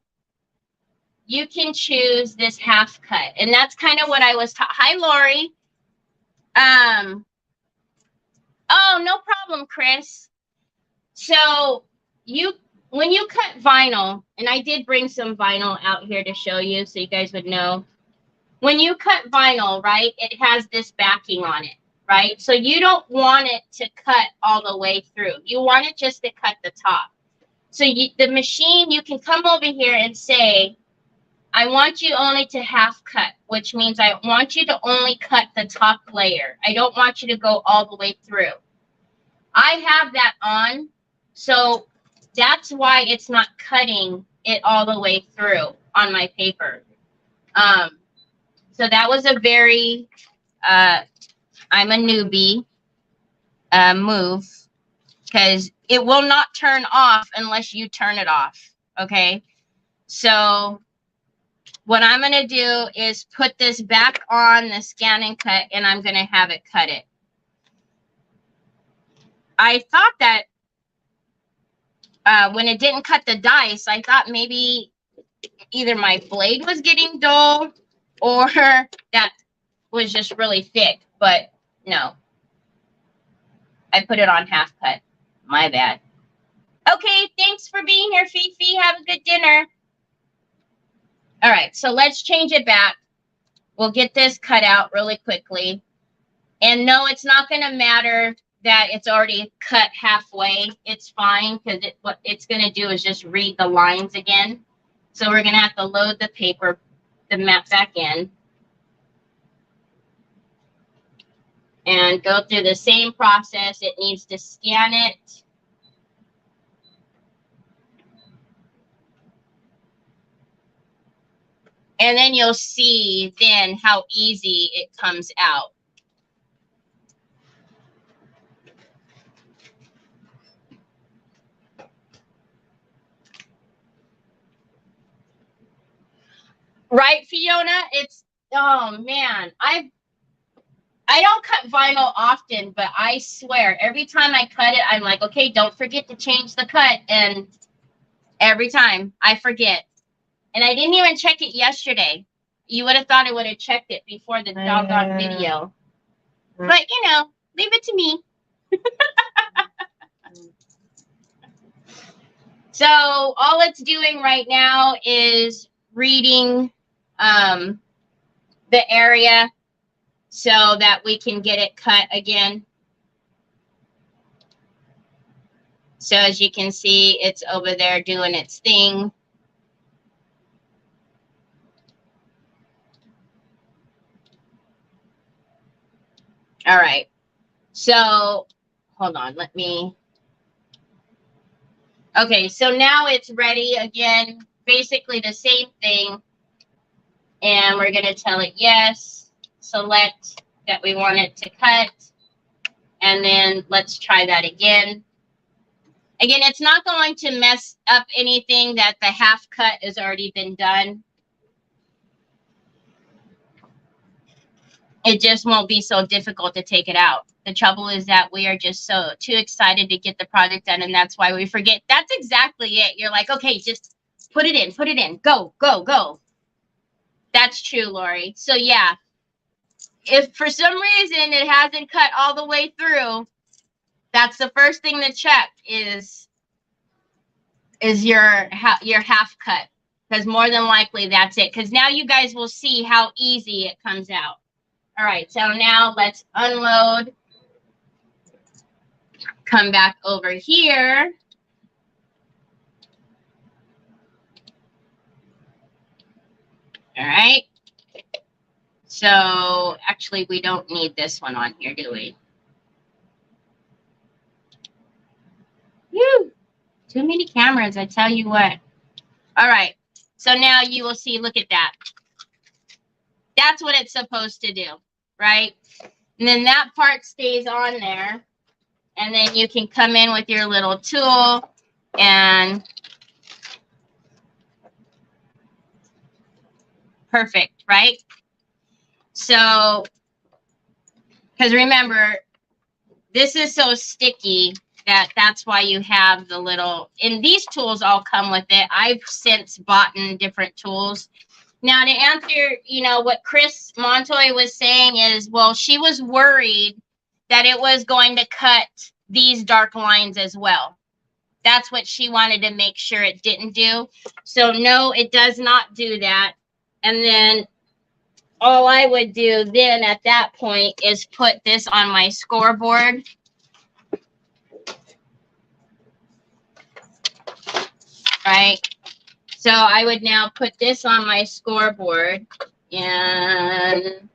you can choose this half cut. And that's kind of what I was taught. Hi, Lori. Oh, no problem, Chris. So when you cut vinyl, and I did bring some vinyl out here to show you so you guys would know. When you cut vinyl, right, it has this backing on it, right? So you don't want it to cut all the way through. You want it just to cut the top. So the machine, you can come over here and say, I want you only to half cut, which means I want you to only cut the top layer. I don't want you to go all the way through. I have that on, so that's why it's not cutting it all the way through on my paper. So that was a very, I'm a newbie move, because it will not turn off unless you turn it off, okay? So what I'm going to do is put this back on the Scan and Cut, and I'm going to have it cut it. I thought that when it didn't cut the dice, I thought maybe either my blade was getting dull or that was just really thick, but no. I put it on half cut. My bad. Okay, thanks for being here, Fifi. Have a good dinner. All right, so let's change it back. We'll get this cut out really quickly. And no, it's not going to matter that it's already cut halfway. It's fine because what it's going to do is just read the lines again. So we're going to have to load the paper, the map back in. And go through the same process. It needs to scan it. And then you'll see then how easy it comes out. Right, Fiona? It's, oh man, I don't cut vinyl often, but I swear every time I cut it, I'm like, okay, don't forget to change the cut. And every time I forget. And I didn't even check it yesterday. You would have thought I would have checked it before the doggone video. But, you know, leave it to me. So all it's doing right now is reading the area so that we can get it cut again. So as you can see, it's over there doing its thing. All right. So hold on, let me. Okay, so now it's ready again. Basically the same thing. And we're going to tell it yes, select that we want it to cut. And then let's try that again. Again, it's not going to mess up anything that the half cut has already been done. It just won't be so difficult to take it out. The trouble is that we are just too excited to get the project done, and that's why we forget. That's exactly it. You're like, okay, just put it in, go, go, go. That's true, Lori. So yeah, if for some reason it hasn't cut all the way through, that's the first thing to check is your half cut, because more than likely that's it. Because now you guys will see how easy it comes out. All right, so now let's unload. Come back over here. All right. So actually, we don't need this one on here, do we? Whew. Too many cameras, I tell you what. All right. So now you will see, look at that. That's what it's supposed to do, right? And then that part stays on there. And then you can come in with your little tool and perfect, right? So, because remember, this is so sticky that's why you have the little, and these tools all come with it. I've since bought in different tools. Now, to answer, you know, what Chris Montoya was saying is, well, she was worried that it was going to cut these dark lines as well. That's what she wanted to make sure it didn't do. So no, it does not do that. And then all I would do then at that point is put this on my scoreboard. Right? So I would now put this on my scoreboard. And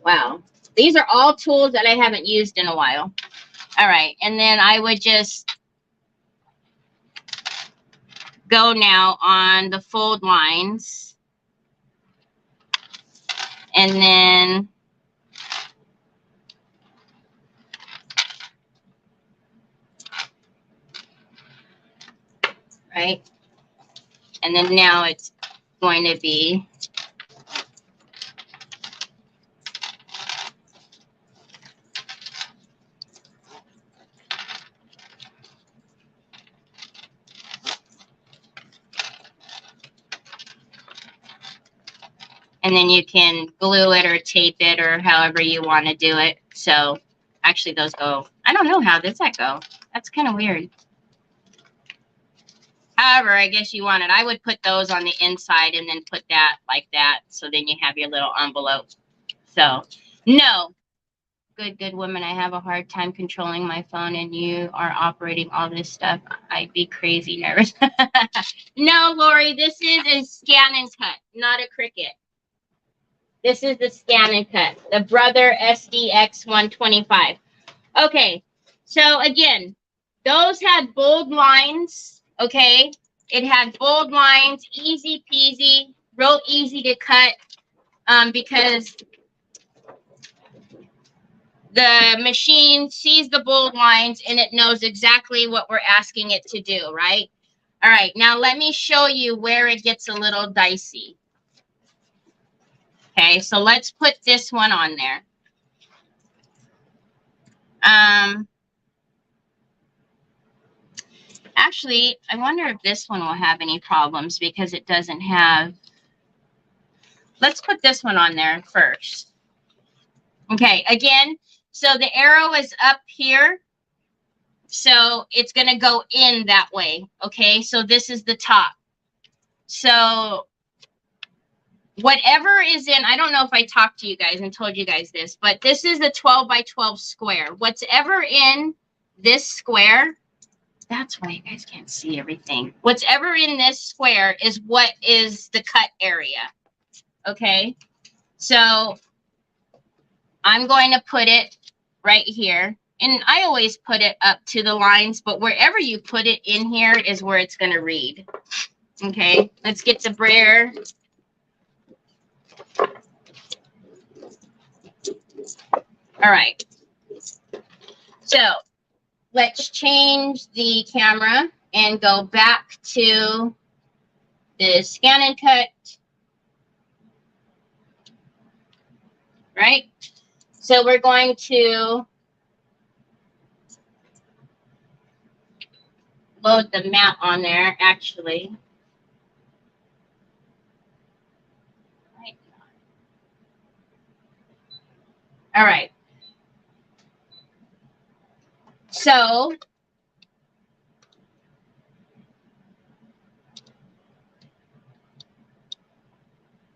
wow, these are all tools that I haven't used in a while. All right, and then I would just go now on the fold lines. And then right? And then now it's going to be and then you can glue it or tape it or however you want to do it. So actually those go, I don't know, how does that go? That's kind of weird. However, I guess you want it. I would put those on the inside and then put that like that. So then you have your little envelope. So, no. Good woman. I have a hard time controlling my phone and you are operating all this stuff. I'd be crazy nervous. No, Lori, this is a scan and cut, not a Cricut. This is the scan and cut, the Brother SDX125. Okay, so again, those had bold lines, okay? It had bold lines, easy peasy, real easy to cut because the machine sees the bold lines and it knows exactly what we're asking it to do, right? All right, now let me show you where it gets a little dicey. Okay, so let's put this one on there. Actually, I wonder if this one will have any problems because it doesn't have... Let's put this one on there first. Okay, again, so the arrow is up here. So it's going to go in that way. Okay, so this is the top. So whatever is in, I don't know if I talked to you guys and told you guys this, but this is a 12 by 12 square. Whatever in this square, that's why you guys can't see everything. Whatever in this square is what is the cut area. Okay, so I'm going to put it right here. And I always put it up to the lines, but wherever you put it in here is where it's going to read. Okay, let's get the brayer. All right. So let's change the camera and go back to the scan and cut. Right? So we're going to load the mat on there, actually. All right. So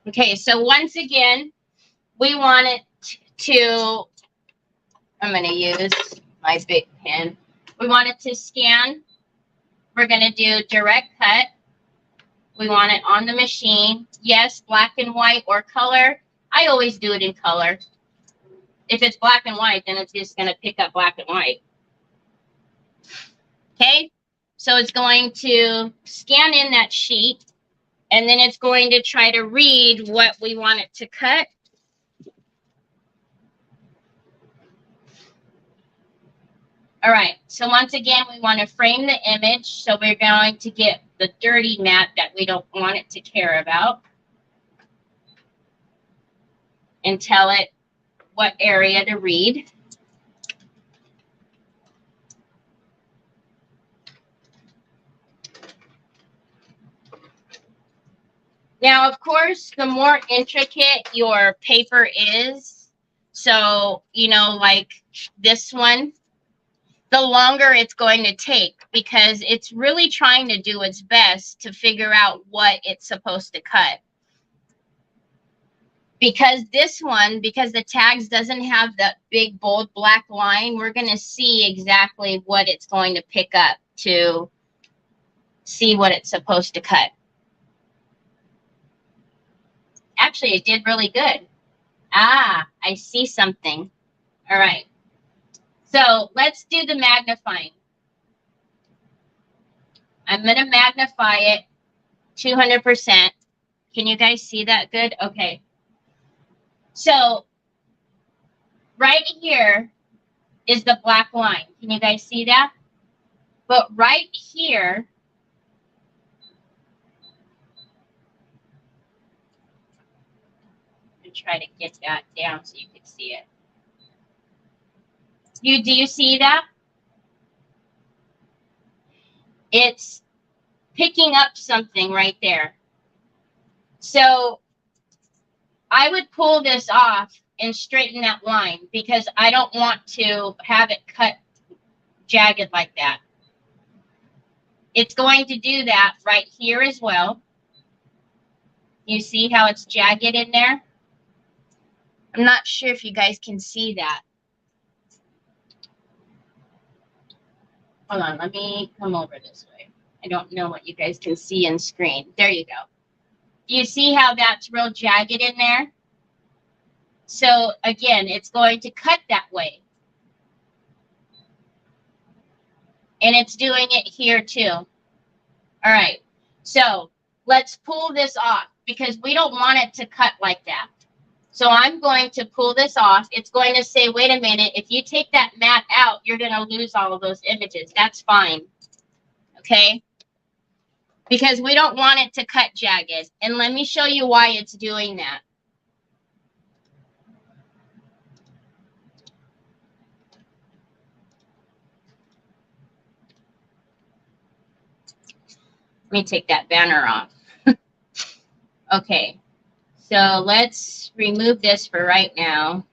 okay, so once again, we want it to, I'm going to use my big pen. We want it to scan. We're going to do direct cut. We want it on the machine. Yes, black and white or color. I always do it in color. If it's black and white, then it's just going to pick up black and white. Okay, so it's going to scan in that sheet, and then it's going to try to read what we want it to cut. All right, so once again, we want to frame the image. So we're going to get the dirty mat that we don't want it to care about and tell it what area to read. Now, of course, the more intricate your paper is, so, you know, like this one, the longer it's going to take because it's really trying to do its best to figure out what it's supposed to cut. Because this one, because the tags doesn't have that big, bold black line, we're going to see exactly what it's going to pick up to see what it's supposed to cut. Actually, it did really good. Ah, I see something. All right. So let's do the magnifying. I'm going to magnify it 200%. Can you guys see that good? Okay. So right here is the black line. Can you guys see that? But right here, I'm try to get that down so you can see it. Do you see that? It's picking up something right there. So I would pull this off and straighten that line because I don't want to have it cut jagged like that. It's going to do that right here as well. You see how it's jagged in there? I'm not sure if you guys can see that. Hold on, let me come over this way. I don't know what you guys can see in screen. There you go. Do you see how that's real jagged in there? So again, it's going to cut that way. And it's doing it here too. All right, so let's pull this off because we don't want it to cut like that. So I'm going to pull this off. It's going to say, wait a minute, if you take that mat out, you're going to lose all of those images. That's fine, okay? Because we don't want it to cut jagged. And let me show you why it's doing that. Let me take that banner off. Okay, so let's remove this for right now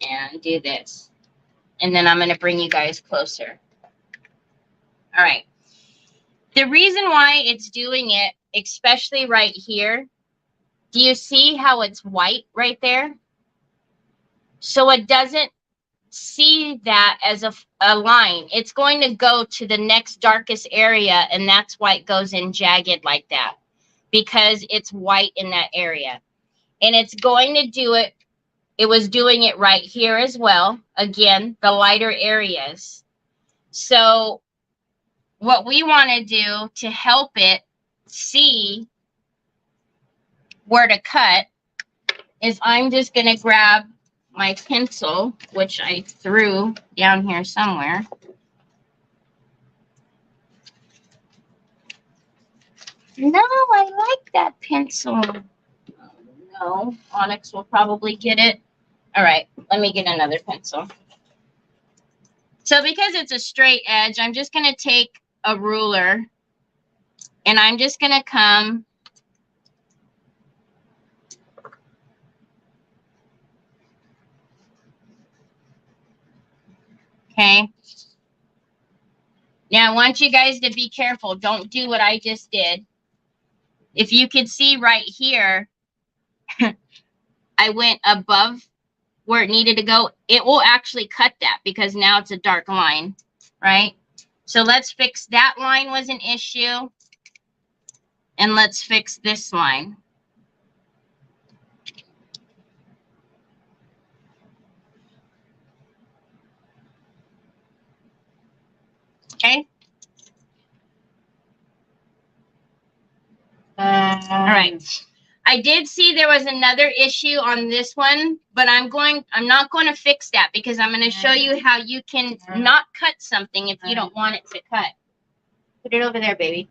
and do this. And then I'm going to bring you guys closer. All right. The reason why it's doing it, especially right here, do you see how it's white right there? So it doesn't see that as a line. It's going to go to the next darkest area, and that's why it goes in jagged like that, because it's white in that area. And it's going to do it. It was doing it right here as well. Again, the lighter areas. So what we want to do to help it see where to cut is I'm just going to grab my pencil, which I threw down here somewhere. No, I like that pencil. Oh, no, Onyx will probably get it. All right, let me get another pencil. So because it's a straight edge, I'm just going to take a ruler and I'm just going to come okay. Now I want you guys to be careful. Don't do what I just did. If you could see right here, I went above where it needed to go. It will actually cut that because now it's a dark line, right? So let's fix that line was an issue. And let's fix this line. Okay. All right. I did see there was another issue on this one, but I'm not going to fix that because I'm going to show you how you can not cut something if you don't want it to cut. Put it over there, baby.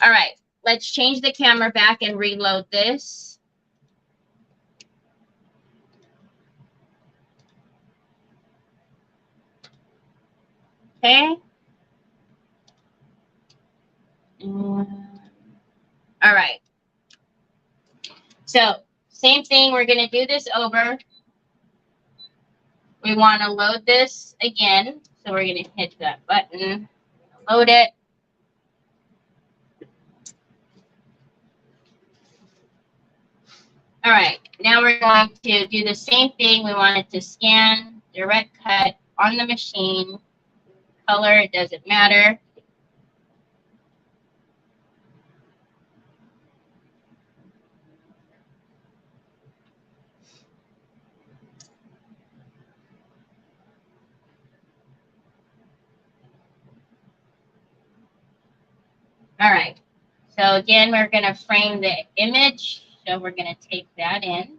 All right. Let's change the camera back and reload this. Okay. All right. So same thing. We're going to do this over. We want to load this again. So we're going to hit that button. Load it. All right. Now we're going to do the same thing. We want it to scan, direct cut on the machine. Color, it doesn't matter. All right. So again, we're going to frame the image. So we're going to take that in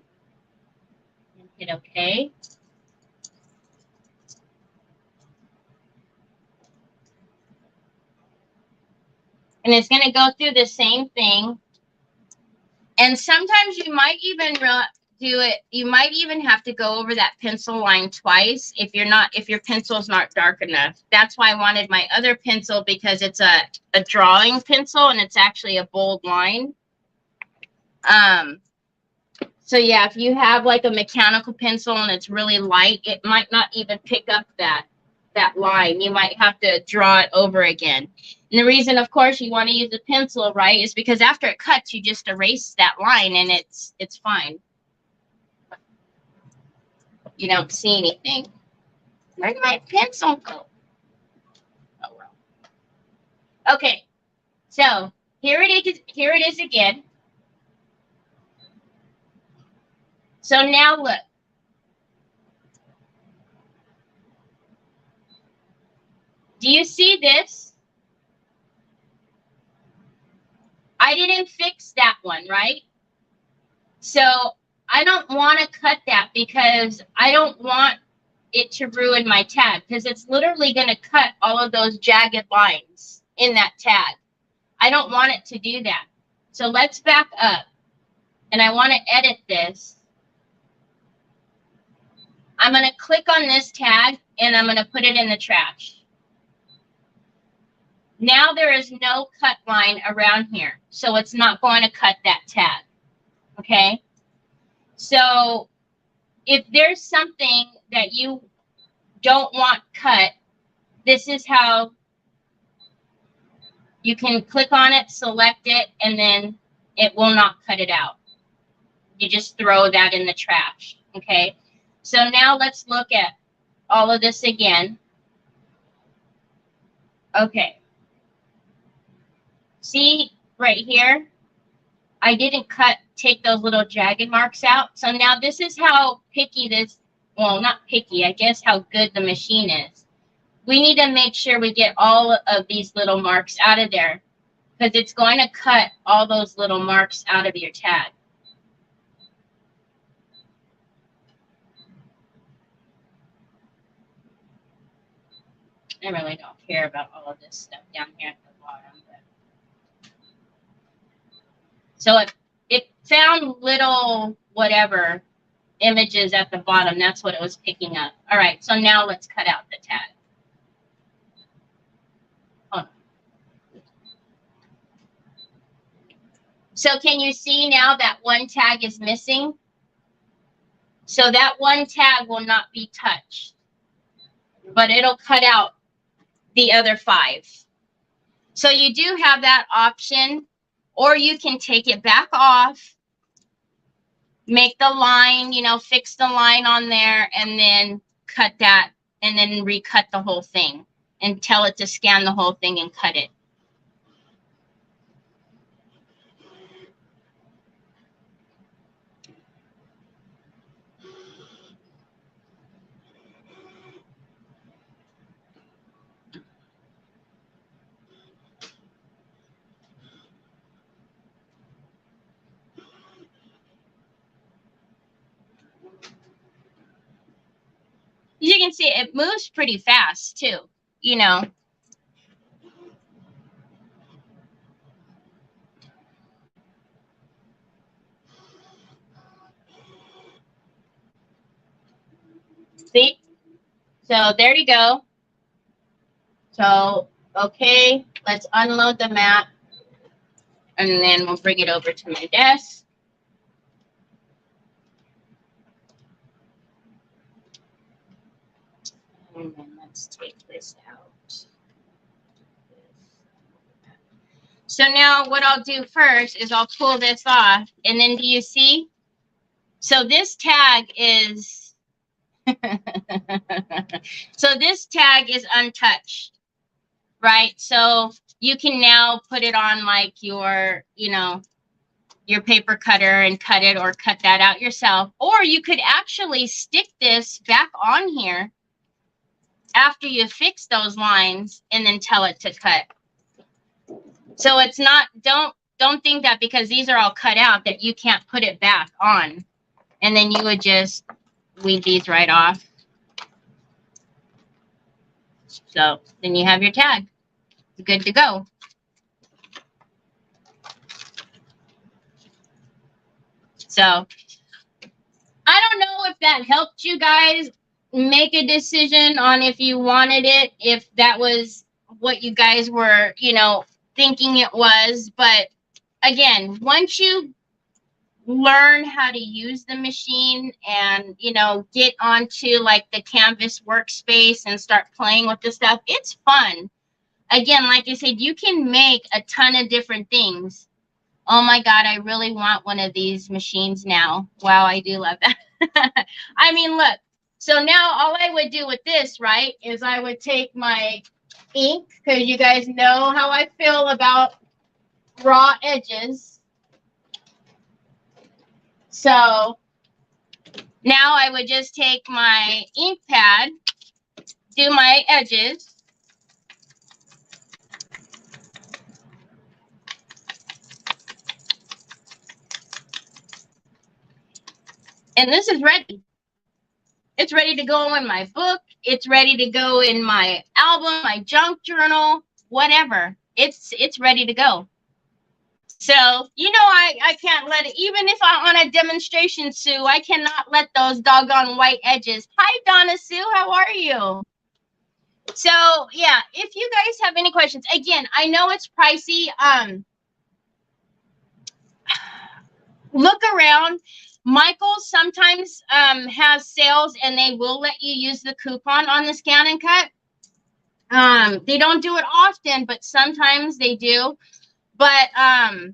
and hit OK. And it's going to go through the same thing. And sometimes you might even do it. You might even have to go over that pencil line twice if your pencil's not dark enough. That's why I wanted my other pencil, because it's a drawing pencil and it's actually a bold line. So yeah, if you have like a mechanical pencil and it's really light, it might not even pick up that. that line. You might have to draw it over again. And the reason, of course, you want to use a pencil, right, is because after it cuts, you just erase that line and it's fine. You don't see anything. Where'd my pencil go? Oh well. Okay, so here it is. Here it is again. So now look. Do you see this? I didn't fix that one, right? So I don't want to cut that because I don't want it to ruin my tag, because it's literally going to cut all of those jagged lines in that tag. I don't want it to do that. So let's back up, and I want to edit this. I'm going to click on this tag, and I'm going to put it in the trash. Now there is no cut line around here, so it's not going to cut that tag, okay? So if there's something that you don't want cut, this is how you can click on it, select it, and then it will not cut it out. You just throw that in the trash, okay? So now let's look at all of this again. Okay. See right here? I didn't take those little jagged marks out. So now this is how picky this, well, not picky, I guess how good the machine is. We need to make sure we get all of these little marks out of there, because it's going to cut all those little marks out of your tag. I really don't care about all of this stuff down here at the bottom. But... So it found little whatever images at the bottom. That's what it was picking up. All right, so now let's cut out the tag. Hold on. So can you see now that one tag is missing? So that one tag will not be touched, but it'll cut out the other 5. So you do have that option, or you can take it back off, make the line, you know, fix the line on there, and then cut that, and then recut the whole thing and tell it to scan the whole thing and cut it. As you can see, it moves pretty fast too, you know. See? So there you go. So, okay, let's unload the map, and then we'll bring it over to my desk. And then let's take this out. So now what I'll do first is I'll pull this off, and then do you see? So this tag is, so this tag is untouched, right? So you can now put it on like your, you know, your paper cutter and cut it, or cut that out yourself. Or you could actually stick this back on here after you fix those lines and then tell it to cut. So it's not, don't think that because these are all cut out that you can't put it back on. And then you would just weed these right off. So then you have your tag. It's good to go. So I don't know if that helped you guys make a decision on if you wanted it, if that was what you guys were, you know, thinking it was. But again, once you learn how to use the machine and, you know, get onto like the Canvas workspace and start playing with the stuff, it's fun. Again, like I said, you can make a ton of different things. Oh my God, I really want one of these machines now. Wow, I do love that. I mean, look, so now all I would do with this, right, is I would take my ink, because you guys know how I feel about raw edges. So now I would just take my ink pad, do my edges. And this is ready. It's ready to go in my book. It's ready to go in my album, my junk journal, whatever. It's ready to go. So, you know, I can't let it, even if I'm on a demonstration, Sue, I cannot let those doggone white edges. Hi, Donna Sue, how are you? So, yeah, if you guys have any questions, again, I know it's pricey. Look around. Michael's sometimes has sales and they will let you use the coupon on the scan and cut. They don't do it often, but sometimes they do. But I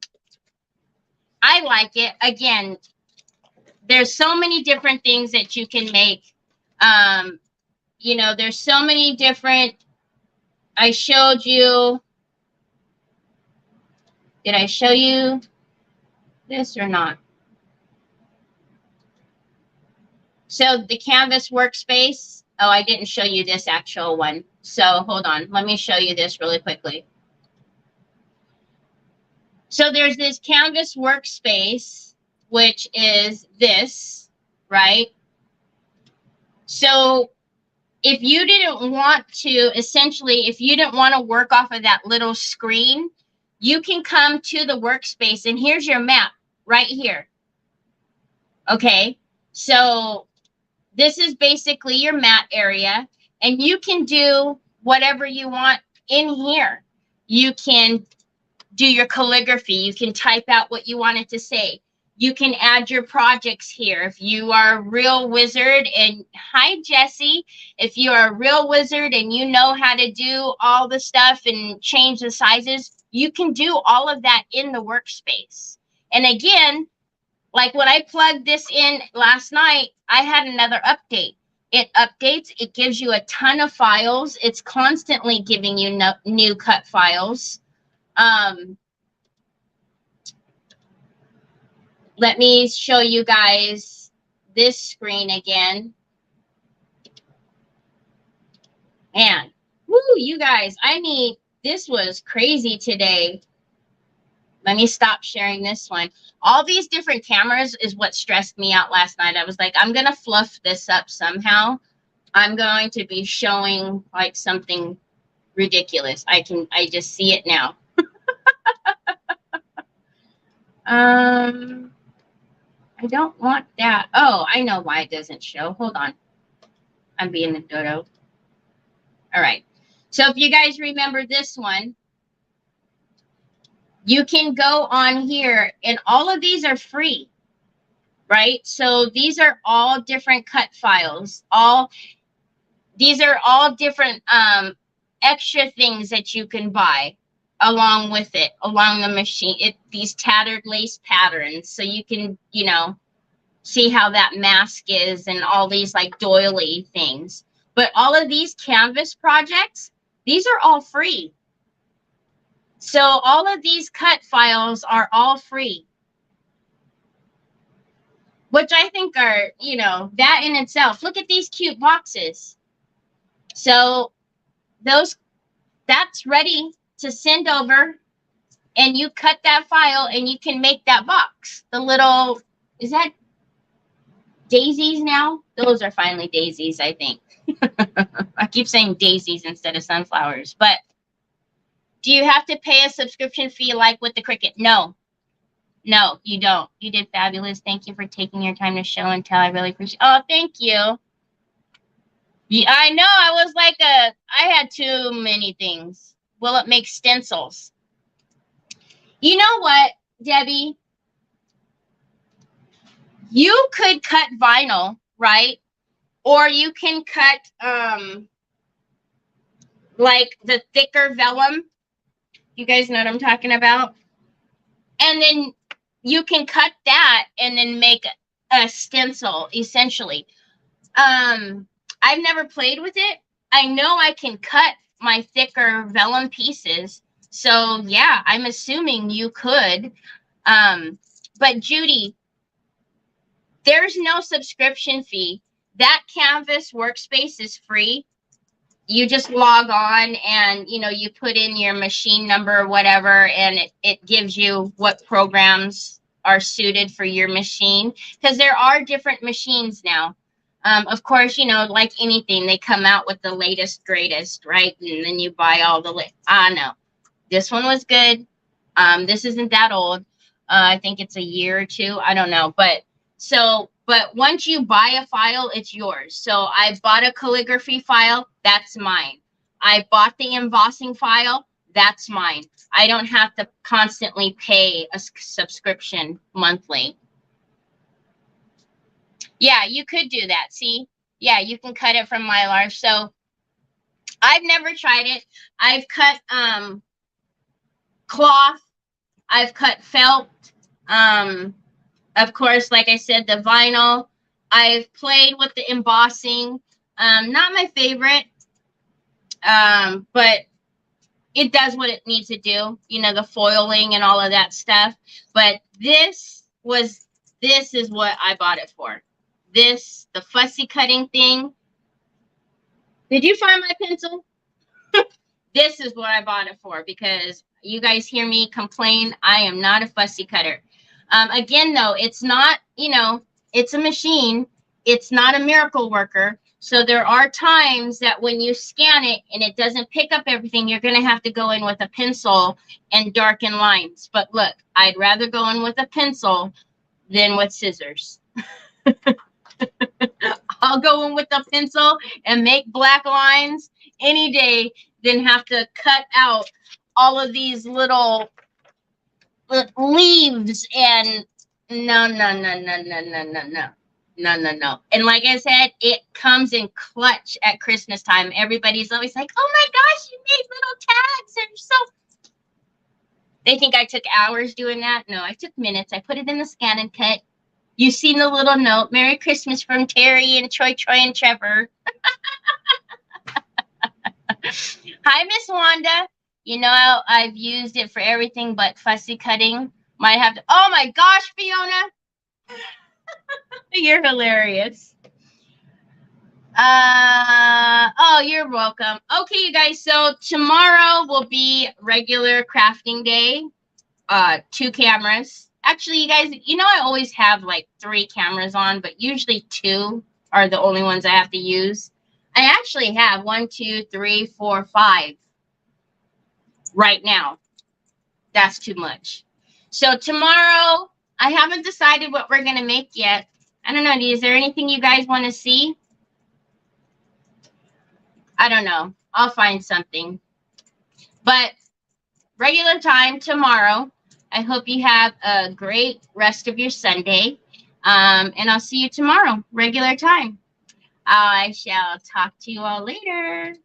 like it. Again, there's so many different things that you can make. You know, there's so many different, I showed you. Did I show you this or not? So the Canvas workspace. Oh, I didn't show you this actual one. So hold on. Let me show you this really quickly. So there's this Canvas workspace, which is this, right? So if you didn't want to, essentially, if you didn't want to work off of that little screen, you can come to the workspace and here's your map right here. Okay, so this is basically your mat area, and you can do whatever you want in here. You can do your calligraphy. You can type out what you want it to say. You can add your projects here. If you are a real wizard, and hi, Jesse. If you are a real wizard and you know how to do all the stuff and change the sizes, you can do all of that in the workspace. And again, like when I plugged this in last night, I had another update. It updates. It gives you a ton of files. It's constantly giving you new cut files. Let me show you guys this screen again. Man, woo, you guys, I mean, this was crazy today. Let me stop sharing this one. All these different cameras is what stressed me out last night. I was like, I'm going to fluff this up somehow. I'm going to be showing like something ridiculous. I just see it now. I don't want that. Oh, I know why it doesn't show. Hold on. I'm being a dodo. All right. So if you guys remember this one, you can go on here and all of these are free, right? So these are all different cut files. These are all different extra things that you can buy along with it, along the machine. These tattered lace patterns. So you can, you know, see how that mask is and all these like doily things. But all of these canvas projects, these are all free. So all of these cut files are all free, which I think are, you know, that in itself. Look at these cute boxes. So that's ready to send over, and you cut that file and you can make that box. The little, is that daisies now? Those are finally daisies, I think. I keep saying daisies instead of sunflowers, but do you have to pay a subscription fee like with the Cricut? No, you don't. You did fabulous. Thank you for taking your time to show and tell. I really appreciate it. Oh, thank you. Yeah, I know. I was like I had too many things. Will it make stencils? You know what, Debbie? You could cut vinyl, right? Or you can cut like the thicker vellum. You guys know what I'm talking about? And then you can cut that and then make a stencil, essentially. I've never played with it. I know I can cut my thicker vellum pieces. So yeah, I'm assuming you could. But Judy, there's no subscription fee. That Canvas workspace is free. You just log on and, you know, you put in your machine number or whatever, and it gives you what programs are suited for your machine, because there are different machines now. Of course, you know, like anything, they come out with the latest, greatest, right? And then you buy all the, no, this one was good. This isn't that old. I think it's a year or two. I don't know. But once you buy a file, it's yours. So I bought a calligraphy file. That's mine. I bought the embossing file. That's mine. I don't have to constantly pay a subscription monthly. Yeah, you could do that. See? Yeah, you can cut it from Mylar. So I've never tried it. I've cut cloth. I've cut felt. Of course, like I said, the vinyl. I've played with the embossing. Not my favorite, but it does what it needs to do. You know, the foiling and all of that stuff. But this is what I bought it for. This, the fussy cutting thing. Did you find my pencil? This is what I bought it for, because you guys hear me complain. I am not a fussy cutter. Again, though, it's not, you know, it's a machine. It's not a miracle worker. So there are times that when you scan it and it doesn't pick up everything, you're going to have to go in with a pencil and darken lines. But look, I'd rather go in with a pencil than with scissors. I'll go in with a pencil and make black lines any day than have to cut out all of these little leaves and no. And like I said, it comes in clutch at Christmas time. Everybody's always like, oh my gosh, you made little tags. They're so... They think I took hours doing that. No, I took minutes. I put it in the scan and cut. You seen the little note, Merry Christmas from Terry and Troy and Trevor. Hi, Miss Wanda. You know, I've used it for everything but fussy cutting. Might have to, oh my gosh, Fiona. You're hilarious. Oh, you're welcome. Okay, you guys, so tomorrow will be regular crafting day. 2 cameras. Actually, you guys, you know, I always have like 3 cameras on, but usually 2 are the only ones I have to use. I actually have 1, 2, 3, 4, 5 right now. That's too much. So tomorrow, I haven't decided what we're going to make yet. I don't know. Is there anything you guys want to see? I don't know. I'll find something. But regular time tomorrow. I hope you have a great rest of your Sunday. And I'll see you tomorrow, regular time. I shall talk to you all later.